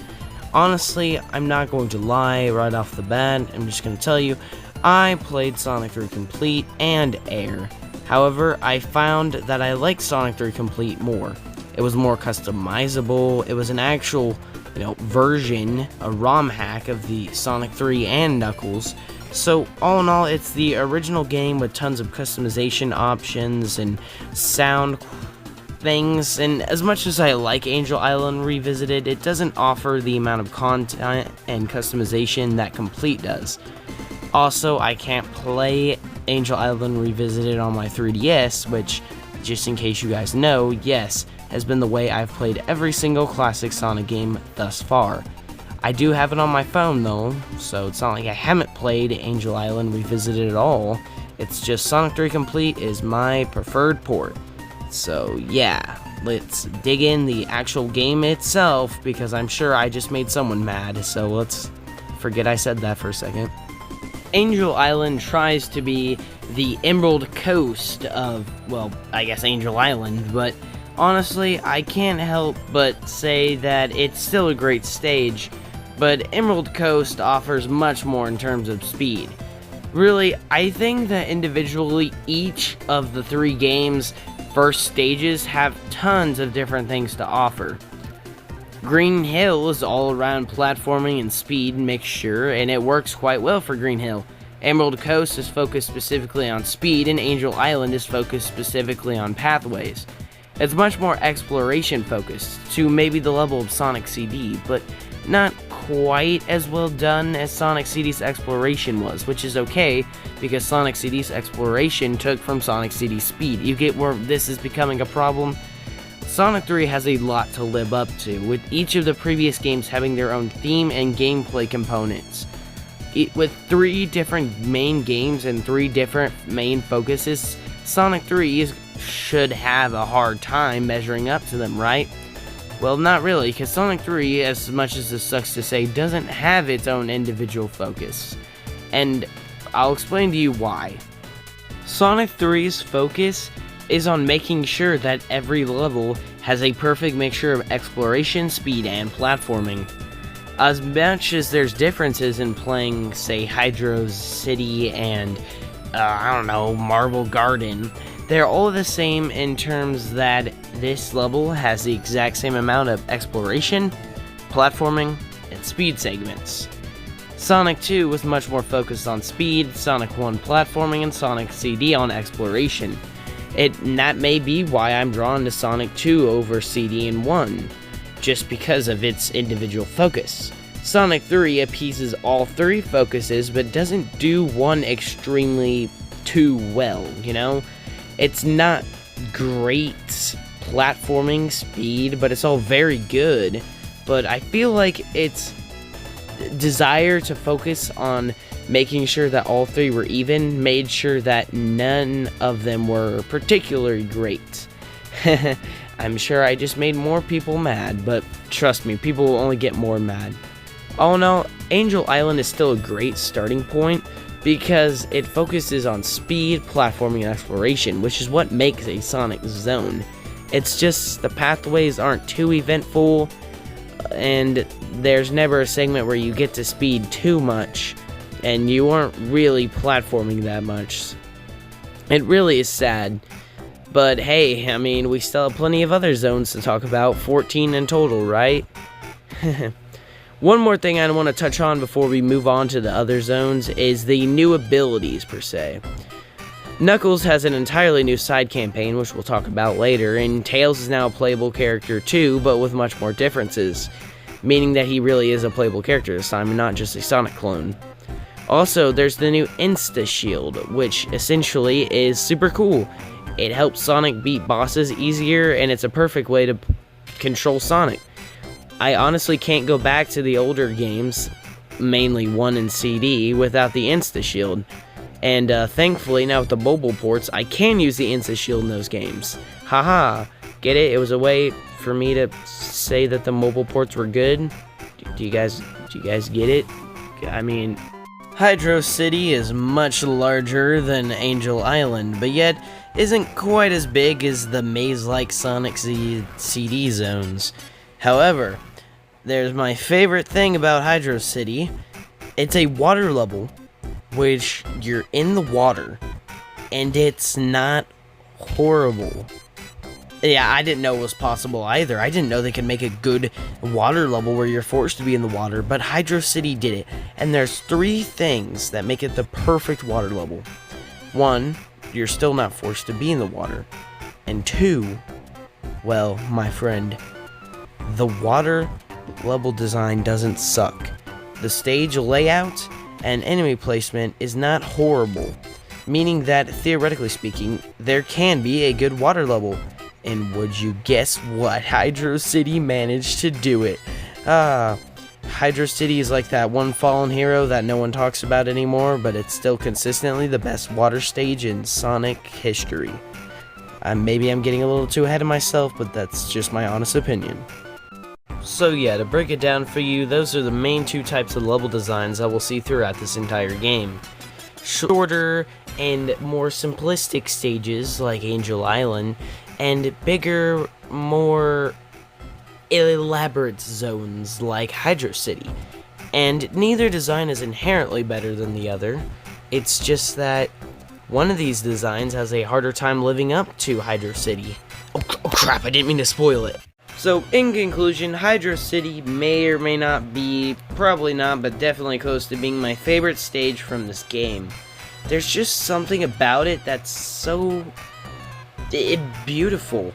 Honestly, I'm not going to lie right off the bat, I'm just going to tell you, I played Sonic 3 Complete and Air. However, I found that I liked Sonic 3 Complete more. It was more customizable, it was an actual, version, a ROM hack of the Sonic 3 and Knuckles. So, all in all, it's the original game with tons of customization options and sound things, and as much as I like Angel Island Revisited, it doesn't offer the amount of content and customization that Complete does. Also, I can't play Angel Island Revisited on my 3DS, which, just in case you guys know, yes, has been the way I've played every single classic Sonic game thus far. I do have it on my phone though, so it's not like I haven't played Angel Island Revisited at all. It's just Sonic 3 Complete is my preferred port. So yeah, let's dig in the actual game itself, because I'm sure I just made someone mad, so let's forget I said that for a second. Angel Island tries to be the Emerald Coast of, well, I guess Angel Island, but honestly, I can't help but say that it's still a great stage, but Emerald Coast offers much more in terms of speed. Really, I think that individually each of the 3 games' first stages have tons of different things to offer. Green Hill is all around platforming and speed mixture, and it works quite well for Green Hill. Emerald Coast is focused specifically on speed, and Angel Island is focused specifically on pathways. It's much more exploration focused, to maybe the level of Sonic CD, but not quite as well done as Sonic CD's exploration was, which is okay, because Sonic CD's exploration took from Sonic CD's speed. You get where this is becoming a problem? Sonic 3 has a lot to live up to, with each of the previous games having their own theme and gameplay components. With 3 different main games and 3 different main focuses, Sonic 3 should have a hard time measuring up to them, right? Well, not really, because Sonic 3, as much as this sucks to say, doesn't have its own individual focus. And I'll explain to you why. Sonic 3's focus is on making sure that every level has a perfect mixture of exploration, speed, and platforming. As much as there's differences in playing, say, Hydro City and, Marble Garden, they're all the same in terms that this level has the exact same amount of exploration, platforming, and speed segments. Sonic 2 was much more focused on speed, Sonic 1 platforming, and Sonic CD on exploration. And that may be why I'm drawn to Sonic 2 over CD and 1, just because of its individual focus. Sonic 3 appeases all 3 focuses, but doesn't do one extremely too well, It's not great platforming speed, but it's all very good. But I feel like its desire to focus on making sure that all 3 were even made sure that none of them were particularly great. I'm sure I just made more people mad, but trust me, people will only get more mad. All in all, Angel Island is still a great starting point, because it focuses on speed, platforming, and exploration, which is what makes a Sonic zone. It's just the pathways aren't too eventful, and there's never a segment where you get to speed too much, and you aren't really platforming that much. It really is sad, but hey, we still have plenty of other zones to talk about, 14 in total, right? One more thing I want to touch on before we move on to the other zones is the new abilities, per se. Knuckles has an entirely new side campaign, which we'll talk about later, and Tails is now a playable character too, but with much more differences, meaning that he really is a playable character this time and not just a Sonic clone. Also, there's the new Insta Shield, which essentially is super cool. It helps Sonic beat bosses easier, and it's a perfect way to control Sonic. I honestly can't go back to the older games, mainly 1 and CD, without the Insta Shield. And thankfully, now with the mobile ports, I can use the Insta Shield in those games. Haha, get it? It was a way for me to say that the mobile ports were good. Do you guys get it? Hydro City is much larger than Angel Island, but yet isn't quite as big as the maze-like Sonic CD zones. However, there's my favorite thing about Hydro City. It's a water level, which you're in the water, and it's not horrible. Yeah, I didn't know it was possible either. I didn't know they could make a good water level where you're forced to be in the water, but Hydro City did it. And there's 3 things that make it the perfect water level. 1, you're still not forced to be in the water. And 2, well, my friend, the water level design doesn't suck. The stage layout and enemy placement is not horrible, meaning that, theoretically speaking, there can be a good water level. And would you guess what? Hydro City managed to do it. Hydro City is like that one fallen hero that no one talks about anymore, but it's still consistently the best water stage in Sonic history. Maybe I'm getting a little too ahead of myself, but that's just my honest opinion. So yeah, to break it down for you, those are the main 2 types of level designs I will see throughout this entire game. Shorter and more simplistic stages like Angel Island, and bigger, more elaborate zones like Hydro City. And neither design is inherently better than the other. It's just that one of these designs has a harder time living up to Hydro City. Oh crap, I didn't mean to spoil it. So, in conclusion, Hydro City may or may not be, probably not, but definitely close to being my favorite stage from this game. There's just something about it that's so beautiful.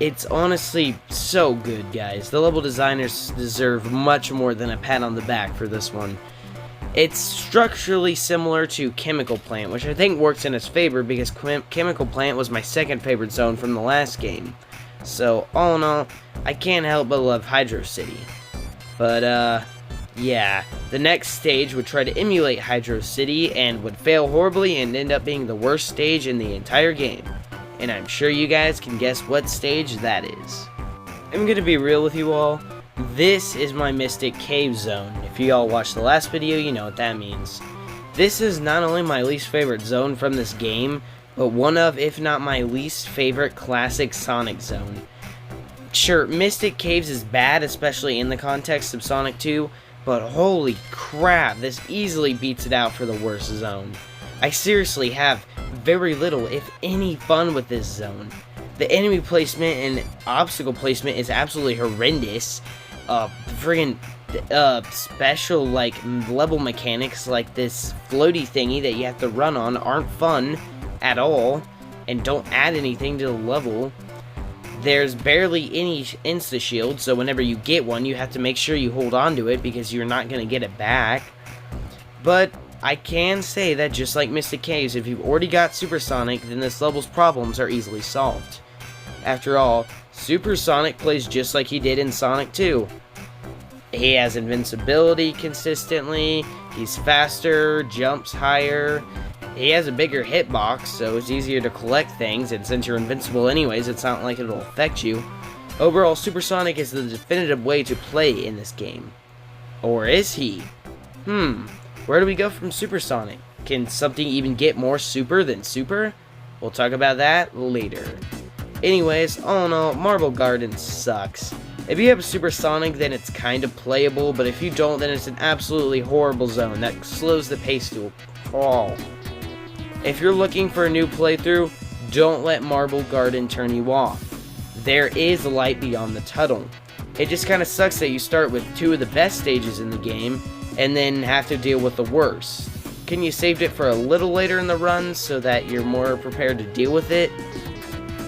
It's honestly so good, guys. The level designers deserve much more than a pat on the back for this one. It's structurally similar to Chemical Plant, which I think works in its favor because Chemical Plant was my second favorite zone from the last game. So, all in all, I can't help but love Hydro City. But, yeah, the next stage would try to emulate Hydro City and would fail horribly and end up being the worst stage in the entire game. And I'm sure you guys can guess what stage that is. I'm gonna be real with you all. This is my Mystic Cave zone. If you all watched the last video, you know what that means. This is not only my least favorite zone from this game, but one of, if not my least favorite classic Sonic zone. Sure, Mystic Caves is bad, especially in the context of Sonic 2, but holy crap, this easily beats it out for the worst zone. I seriously have very little, if any, fun with this zone. The enemy placement and obstacle placement is absolutely horrendous. Special, level mechanics like this floaty thingy that you have to run on aren't fun at all, and don't add anything to the level. There's barely any insta-shield, so whenever you get one, you have to make sure you hold on to it because you're not going to get it back. But I can say that just like Mystic Caves, if you've already got Supersonic, then this level's problems are easily solved. After all, Supersonic plays just like he did in Sonic 2. He has invincibility consistently, he's faster, jumps higher, he has a bigger hitbox, so it's easier to collect things, and since you're invincible anyways, it's not like it'll affect you. Overall, Supersonic is the definitive way to play in this game. Or is he? Where do we go from Supersonic? Can something even get more super than super? We'll talk about that later. Anyways, all in all, Marble Garden sucks. If you have Supersonic, then it's kind of playable, but if you don't, then it's an absolutely horrible zone that slows the pace to a crawl. If you're looking for a new playthrough, don't let Marble Garden turn you off. There is light beyond the tunnel. It just kind of sucks that you start with 2 of the best stages in the game, and then have to deal with the worst. Can you save it for a little later in the run so that you're more prepared to deal with it?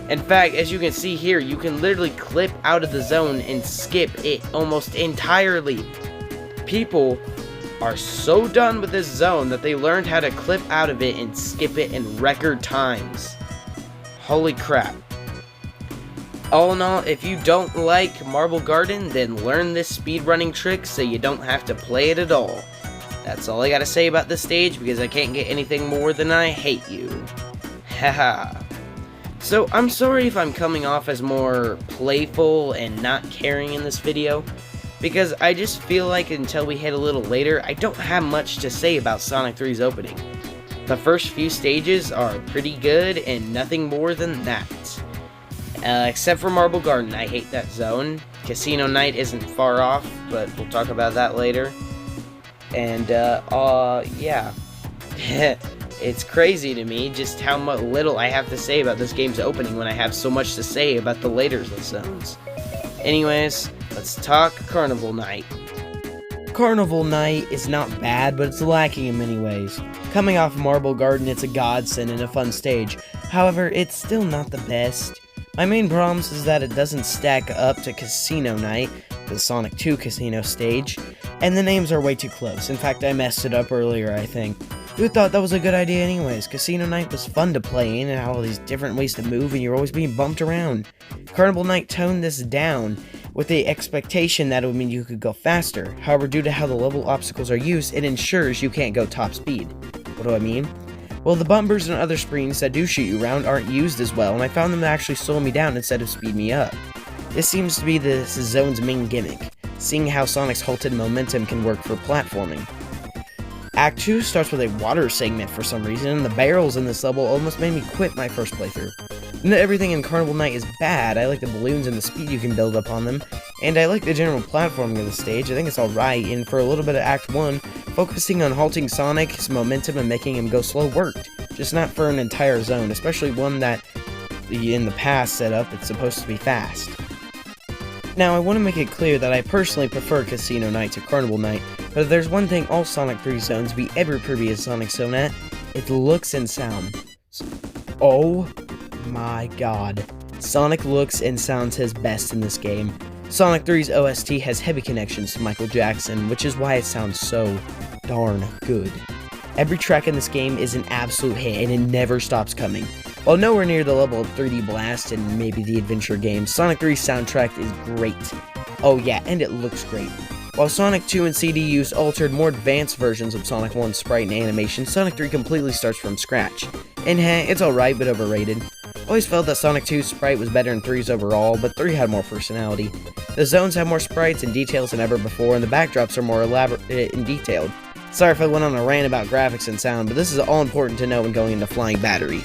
In fact, as you can see here, you can literally clip out of the zone and skip it almost entirely. People are so done with this zone that they learned how to clip out of it and skip it in record times. Holy crap. All in all, if you don't like Marble Garden, then learn this speedrunning trick so you don't have to play it at all. That's all I gotta say about this stage because I can't get anything more than I hate you. Haha. So, I'm sorry if I'm coming off as more playful and not caring in this video, because I just feel like until we hit a little later, I don't have much to say about Sonic 3's opening. The first few stages are pretty good and nothing more than that. Except for Marble Garden, I hate that zone. Casino Night isn't far off, but we'll talk about that later. And, yeah. It's crazy to me just how little I have to say about this game's opening when I have so much to say about the later zones. Anyways, let's talk Carnival Night. Carnival Night is not bad, but it's lacking in many ways. Coming off Marble Garden, it's a godsend and a fun stage. However, it's still not the best. My main problem is that it doesn't stack up to Casino Night, the Sonic 2 Casino stage, and the names are way too close. In fact, I messed it up earlier, I think. Who thought that was a good idea anyways? Casino Night was fun to play in and had all these different ways to move and you're always being bumped around. Carnival Night toned this down with the expectation that it would mean you could go faster. However, due to how the level obstacles are used, it ensures you can't go top speed. What do I mean? Well, the bumpers and other springs that do shoot you around aren't used as well, and I found them to actually slow me down instead of speed me up. This seems to be this zone's main gimmick, seeing how Sonic's halted momentum can work for platforming. Act 2 starts with a water segment for some reason, and the barrels in this level almost made me quit my first playthrough. Not everything in Carnival Night is bad. I like the balloons and the speed you can build up on them, and I like the general platforming of the stage. I think it's alright, and for a little bit of Act 1, focusing on halting Sonic's momentum and making him go slow worked, just not for an entire zone, especially one that, in the past setup, it's supposed to be fast. Now, I want to make it clear that I personally prefer Casino Night to Carnival Night, but if there's one thing all Sonic 3 zones beat every previous Sonic zone at, it's looks and sound. Oh my god. Sonic looks and sounds his best in this game. Sonic 3's OST has heavy connections to Michael Jackson, which is why it sounds so darn good. Every track in this game is an absolute hit, and it never stops coming. While nowhere near the level of 3D Blast and maybe the adventure games, Sonic 3's soundtrack is great. Oh yeah, and it looks great. While Sonic 2 and CD used altered, more advanced versions of Sonic 1's sprite and animation, Sonic 3 completely starts from scratch. And it's alright, but overrated. Always felt that Sonic 2's sprite was better than 3's overall, but 3 had more personality. The zones have more sprites and details than ever before, and the backdrops are more elaborate and detailed. Sorry if I went on a rant about graphics and sound, but this is all important to know when going into Flying Battery.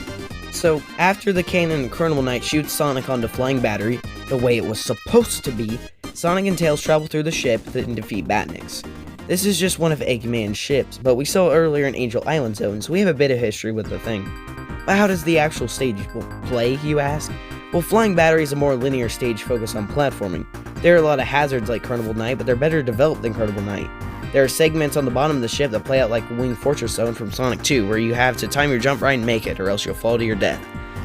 So, after the cannon in Carnival Night shoots Sonic onto Flying Battery, the way it was supposed to be, Sonic and Tails travel through the ship and defeat Batniks. This is just one of Eggman's ships, but we saw it earlier in Angel Island Zone, so we have a bit of history with the thing. But how does the actual stage play, you ask? Well, Flying Battery is a more linear stage focused on platforming. There are a lot of hazards like Carnival Night, but they're better developed than Carnival Night. There are segments on the bottom of the ship that play out like Wing Fortress Zone from Sonic 2, where you have to time your jump right and make it, or else you'll fall to your death.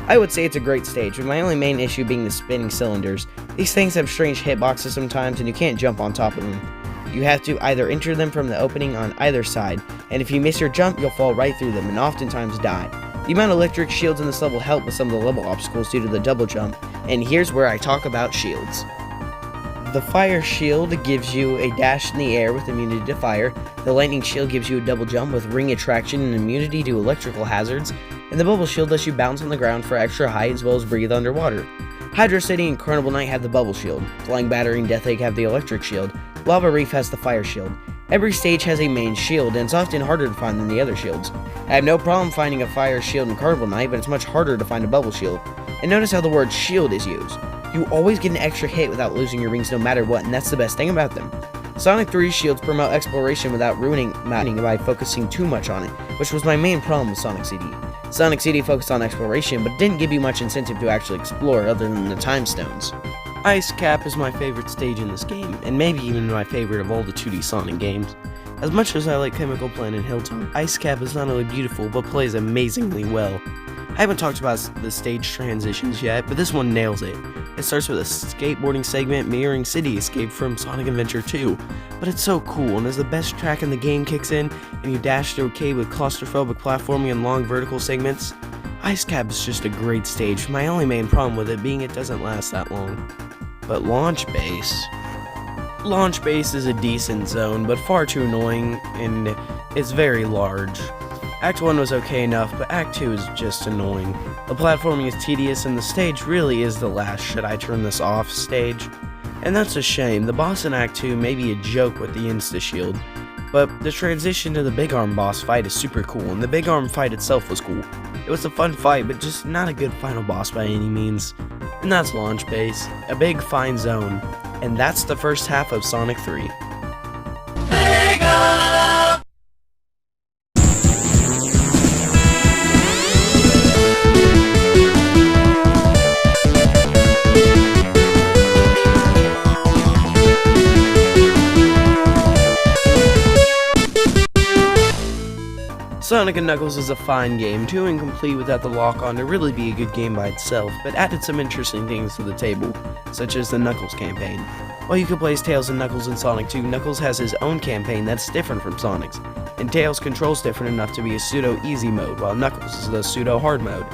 I would say it's a great stage, with my only main issue being the spinning cylinders. These things have strange hitboxes sometimes, and you can't jump on top of them. You have to either enter them from the opening on either side, and if you miss your jump, you'll fall right through them, and oftentimes die. The amount of electric shields in this level help with some of the level obstacles due to the double jump, and here's where I talk about shields. The fire shield gives you a dash in the air with immunity to fire, the lightning shield gives you a double jump with ring attraction and immunity to electrical hazards, and the bubble shield lets you bounce on the ground for extra height as well as breathe underwater. Hydro City and Carnival Night have the bubble shield, Flying Battery and Death Egg have the electric shield, Lava Reef has the fire shield. Every stage has a main shield, and it's often harder to find than the other shields. I have no problem finding a fire shield in Carnival Night, but it's much harder to find a bubble shield. And notice how the word shield is used. You always get an extra hit without losing your rings no matter what, and that's the best thing about them. Sonic 3's shields promote exploration without ruining by focusing too much on it, which was my main problem with Sonic CD. Sonic CD focused on exploration, but didn't give you much incentive to actually explore other than the time stones. Ice Cap is my favorite stage in this game, and maybe even my favorite of all the 2D Sonic games. As much as I like Chemical Plant and Hilltop, Ice Cap is not only beautiful, but plays amazingly well. I haven't talked about the stage transitions yet, but this one nails it. It starts with a skateboarding segment mirroring City Escape from Sonic Adventure 2, but it's so cool, and as the best track in the game kicks in, and you dash through a cave with claustrophobic platforming and long vertical segments, Ice Cap is just a great stage, my only main problem with it being it doesn't last that long. But Launch Base is a decent zone, but far too annoying, and it's very large. Act 1 was okay enough, but Act 2 is just annoying. The platforming is tedious, and the stage really is the last should I turn this off stage. And that's a shame. The boss in Act 2 may be a joke with the insta-shield. But the transition to the Big Arm boss fight is super cool, and the Big Arm fight itself was cool. It was a fun fight, but just not a good final boss by any means. And that's Launch Base, a big fine zone, and that's the first half of Sonic 3. Sonic & Knuckles is a fine game, too incomplete without the lock-on to really be a good game by itself, but added some interesting things to the table, such as the Knuckles campaign. While you can play as Tails and Knuckles in Sonic 2, Knuckles has his own campaign that's different from Sonic's, and Tails controls different enough to be a pseudo-easy mode, while Knuckles is the pseudo-hard mode.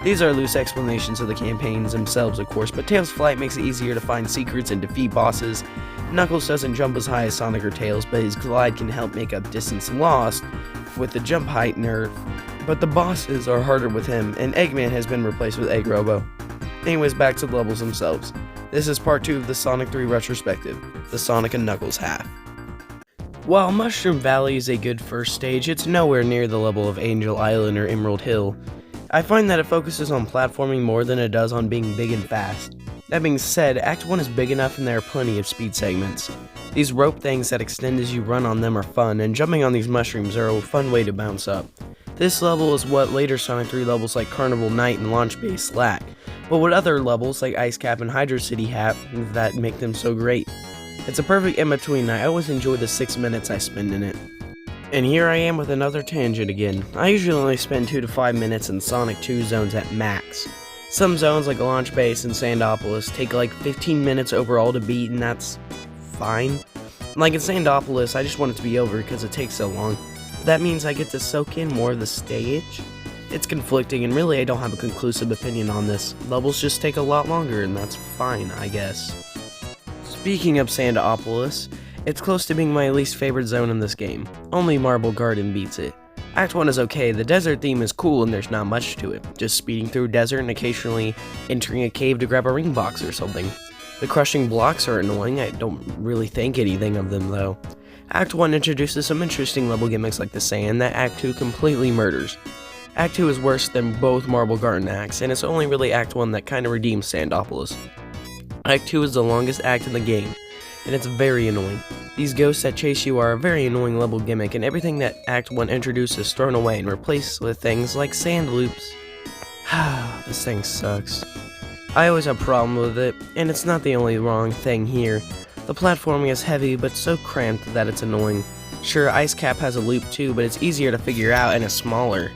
These are loose explanations of the campaigns themselves, of course, but Tails' flight makes it easier to find secrets and defeat bosses. Knuckles doesn't jump as high as Sonic or Tails, but his glide can help make up distance lost with the jump height nerf, but the bosses are harder with him, and Eggman has been replaced with Egg Robo. Anyways, back to the levels themselves. This is part 2 of the Sonic 3 retrospective, the Sonic & Knuckles half. While Mushroom Valley is a good first stage, it's nowhere near the level of Angel Island or Emerald Hill. I find that it focuses on platforming more than it does on being big and fast. That being said, Act 1 is big enough and there are plenty of speed segments. These rope things that extend as you run on them are fun, and jumping on these mushrooms are a fun way to bounce up. This level is what later Sonic 3 levels like Carnival Night and Launch Base lack, but what other levels like Ice Cap and Hydro City have that make them so great. It's a perfect in-between, and I always enjoy the 6 minutes I spend in it. And here I am with another tangent again. I usually only spend 2 to 5 minutes in Sonic 2 zones at max. Some zones like Launch Base and Sandopolis take like 15 minutes overall to beat, and that's fine. Like in Sandopolis, I just want it to be over because it takes so long. That means I get to soak in more of the stage. It's conflicting, and really I don't have a conclusive opinion on this. Levels just take a lot longer, and that's fine, I guess. Speaking of Sandopolis, it's close to being my least favorite zone in this game. Only Marble Garden beats it. Act 1 is okay, the desert theme is cool and there's not much to it, just speeding through desert and occasionally entering a cave to grab a ring box or something. The crushing blocks are annoying, I don't really think anything of them though. Act 1 introduces some interesting level gimmicks like the sand that Act 2 completely murders. Act 2 is worse than both Marble Garden acts, and it's only really Act 1 that kinda redeems Sandopolis. Act 2 is the longest act in the game, and it's very annoying. These ghosts that chase you are a very annoying level gimmick, and everything that Act 1 introduces is thrown away and replaced with things like sand loops. This thing sucks. I always have a problem with it, and it's not the only wrong thing here. The platforming is heavy, but so cramped that it's annoying. Sure, Ice Cap has a loop too, but it's easier to figure out and it's smaller.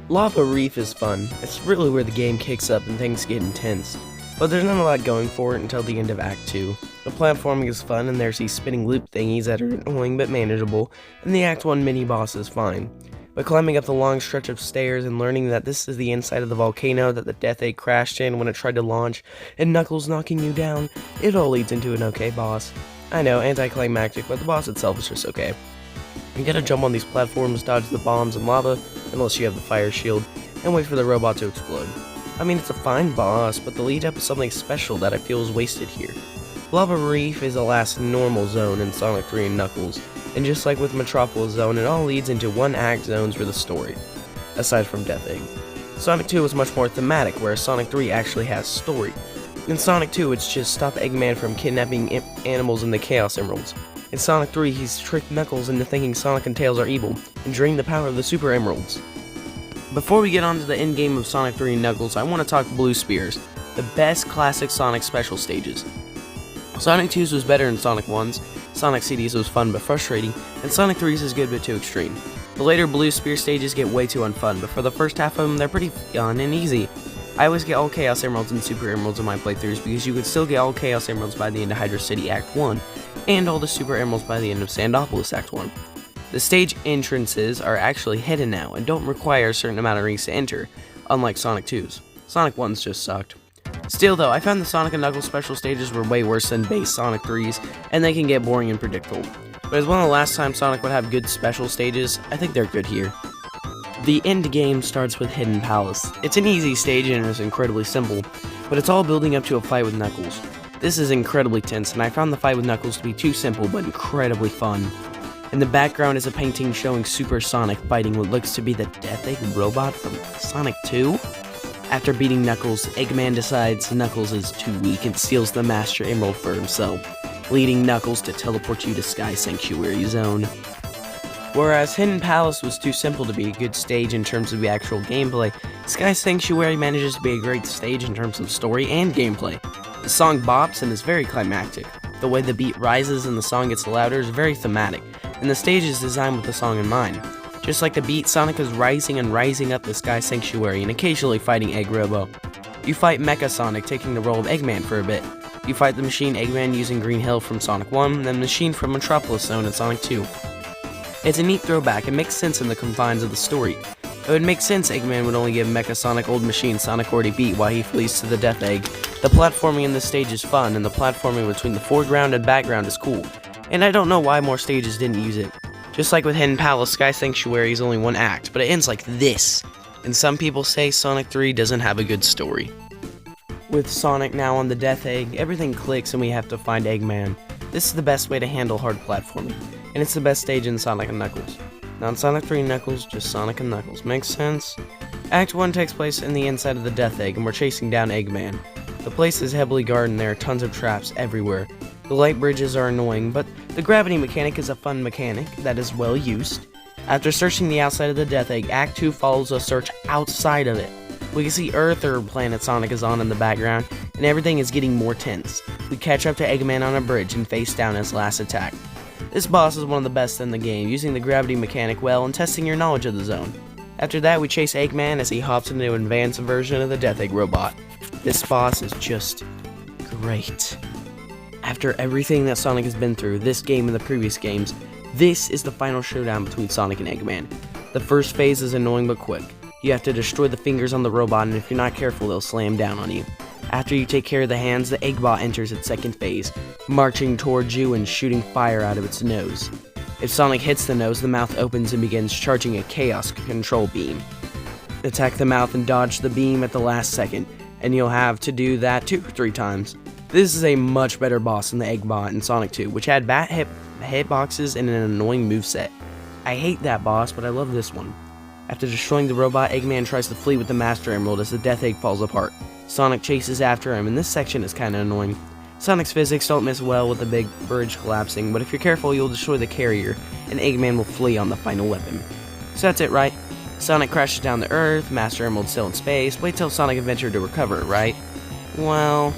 Lava Reef is fun. It's really where the game kicks up and things get intense. But there's not a lot going for it until the end of Act 2. The platforming is fun, and there's these spinning loop thingies that are annoying but manageable, and the Act 1 mini-boss is fine. But climbing up the long stretch of stairs and learning that this is the inside of the volcano that the Death Egg crashed in when it tried to launch, and Knuckles knocking you down, it all leads into an okay boss. I know, anticlimactic, but the boss itself is just okay. You gotta jump on these platforms, dodge the bombs and lava, unless you have the fire shield, and wait for the robot to explode. I mean, it's a fine boss, but the lead up is something special that I feel is wasted here. Lava Reef is the last normal zone in Sonic 3 and Knuckles, and just like with Metropolis Zone, it all leads into one-act zones for the story, aside from Death Egg. Sonic 2 is much more thematic, whereas Sonic 3 actually has story. In Sonic 2, it's just stop Eggman from kidnapping animals in the Chaos Emeralds. In Sonic 3, he's tricked Knuckles into thinking Sonic and Tails are evil, and drained the power of the Super Emeralds. Before we get on to the endgame of Sonic 3 and Knuckles, I want to talk Blue Spears, the best classic Sonic special stages. Sonic 2's was better than Sonic 1's, Sonic CD's was fun but frustrating, and Sonic 3's is good but too extreme. The later Blue Spear stages get way too unfun, but for the first half of them, they're pretty fun and easy. I always get all Chaos Emeralds and Super Emeralds in my playthroughs because you could still get all Chaos Emeralds by the end of Hydro City Act 1, and all the Super Emeralds by the end of Sandopolis Act 1. The stage entrances are actually hidden now and don't require a certain amount of rings to enter, unlike Sonic 2's. Sonic 1's just sucked. Still though, I found the Sonic and Knuckles special stages were way worse than base Sonic 3's, and they can get boring and predictable. But as one of the last times Sonic would have good special stages, I think they're good here. The end game starts with Hidden Palace. It's an easy stage and it's incredibly simple, but it's all building up to a fight with Knuckles. This is incredibly tense, and I found the fight with Knuckles to be too simple but incredibly fun. In the background is a painting showing Super Sonic fighting what looks to be the Death Egg robot from Sonic 2. After beating Knuckles, Eggman decides Knuckles is too weak and steals the Master Emerald for himself, leading Knuckles to teleport you to Sky Sanctuary Zone. Whereas Hidden Palace was too simple to be a good stage in terms of the actual gameplay, Sky Sanctuary manages to be a great stage in terms of story and gameplay. The song bops and is very climactic. The way the beat rises and the song gets louder is very thematic, and the stage is designed with the song in mind. Just like the beat, Sonic is rising and rising up the Sky Sanctuary and occasionally fighting Egg Robo. You fight Mecha Sonic, taking the role of Eggman for a bit. You fight the machine Eggman using Green Hill from Sonic 1, then the machine from Metropolis Zone in Sonic 2. It's a neat throwback and makes sense in the confines of the story. It would make sense Eggman would only give Mecha Sonic old machine Sonic already beat while he flees to the Death Egg. The platforming in this stage is fun, and the platforming between the foreground and background is cool, and I don't know why more stages didn't use it. Just like with Hidden Palace, Sky Sanctuary is only one act, but it ends like this, and some people say Sonic 3 doesn't have a good story. With Sonic now on the Death Egg, everything clicks and we have to find Eggman. This is the best way to handle hard platforming, and it's the best stage in Sonic & Knuckles. Not Sonic 3 Knuckles, just Sonic & Knuckles. Makes sense? Act 1 takes place in the inside of the Death Egg, and we're chasing down Eggman. The place is heavily guarded and there are tons of traps everywhere. The light bridges are annoying, but the gravity mechanic is a fun mechanic that is well used. After searching the outside of the Death Egg, Act 2 follows a search outside of it. We can see Earth or planet Sonic is on in the background, and everything is getting more tense. We catch up to Eggman on a bridge and face down his last attack. This boss is one of the best in the game, using the gravity mechanic well and testing your knowledge of the zone. After that, we chase Eggman as he hops into an advanced version of the Death Egg robot. This boss is just great. After everything that Sonic has been through, this game and the previous games, this is the final showdown between Sonic and Eggman. The first phase is annoying but quick. You have to destroy the fingers on the robot, and if you're not careful, they'll slam down on you. After you take care of the hands, the Eggbot enters its second phase, marching towards you and shooting fire out of its nose. If Sonic hits the nose, the mouth opens and begins charging a Chaos Control Beam. Attack the mouth and dodge the beam at the last second, and you'll have to do that 2 or 3 times. This is a much better boss than the Eggbot in Sonic 2, which had bad hitboxes and an annoying moveset. I hate that boss, but I love this one. After destroying the robot, Eggman tries to flee with the Master Emerald as the Death Egg falls apart. Sonic chases after him, and this section is kinda annoying. Sonic's physics don't miss well with the big bridge collapsing, but if you're careful, you'll destroy the carrier, and Eggman will flee on the final weapon. So that's it, right? Sonic crashes down to Earth, Master Emerald's still in space, wait till Sonic Adventure to recover, right? Well,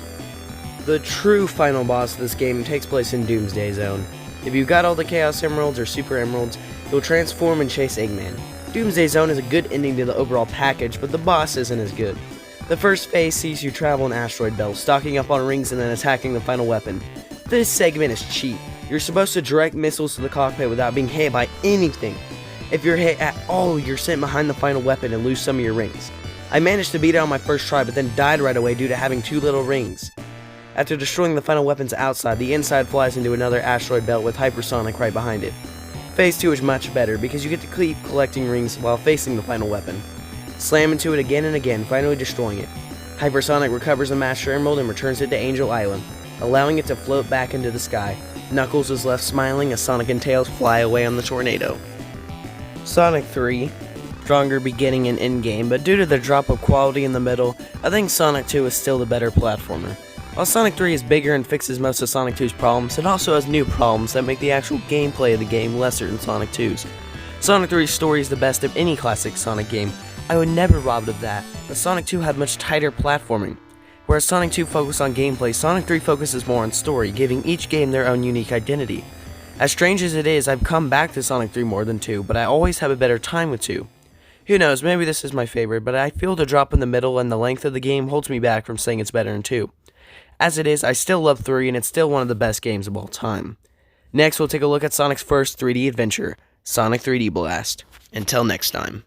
the true final boss of this game takes place in Doomsday Zone. If you've got all the Chaos Emeralds or Super Emeralds, you'll transform and chase Eggman. Doomsday Zone is a good ending to the overall package, but the boss isn't as good. The first phase sees you travel an asteroid belt, stocking up on rings and then attacking the final weapon. This segment is cheap. You're supposed to direct missiles to the cockpit without being hit by anything. If you're hit at all, you're sent behind the final weapon and lose some of your rings. I managed to beat it on my first try, but then died right away due to having too little rings. After destroying the final weapons outside, the inside flies into another asteroid belt with Hypersonic right behind it. Phase 2 is much better because you get to keep collecting rings while facing the final weapon. Slam into it again and again, finally destroying it. Hypersonic recovers the Master Emerald and returns it to Angel Island, allowing it to float back into the sky. Knuckles is left smiling as Sonic and Tails fly away on the tornado. Sonic 3, stronger beginning and end game, but due to the drop of quality in the middle, I think Sonic 2 is still the better platformer. While Sonic 3 is bigger and fixes most of Sonic 2's problems, it also has new problems that make the actual gameplay of the game lesser than Sonic 2's. Sonic 3's story is the best of any classic Sonic game. I would never rob of that, but Sonic 2 had much tighter platforming. Whereas Sonic 2 focused on gameplay, Sonic 3 focuses more on story, giving each game their own unique identity. As strange as it is, I've come back to Sonic 3 more than 2, but I always have a better time with 2. Who knows, maybe this is my favorite, but I feel the drop in the middle and the length of the game holds me back from saying it's better than 2. As it is, I still love 3 and it's still one of the best games of all time. Next, we'll take a look at Sonic's first 3D adventure, Sonic 3D Blast. Until next time.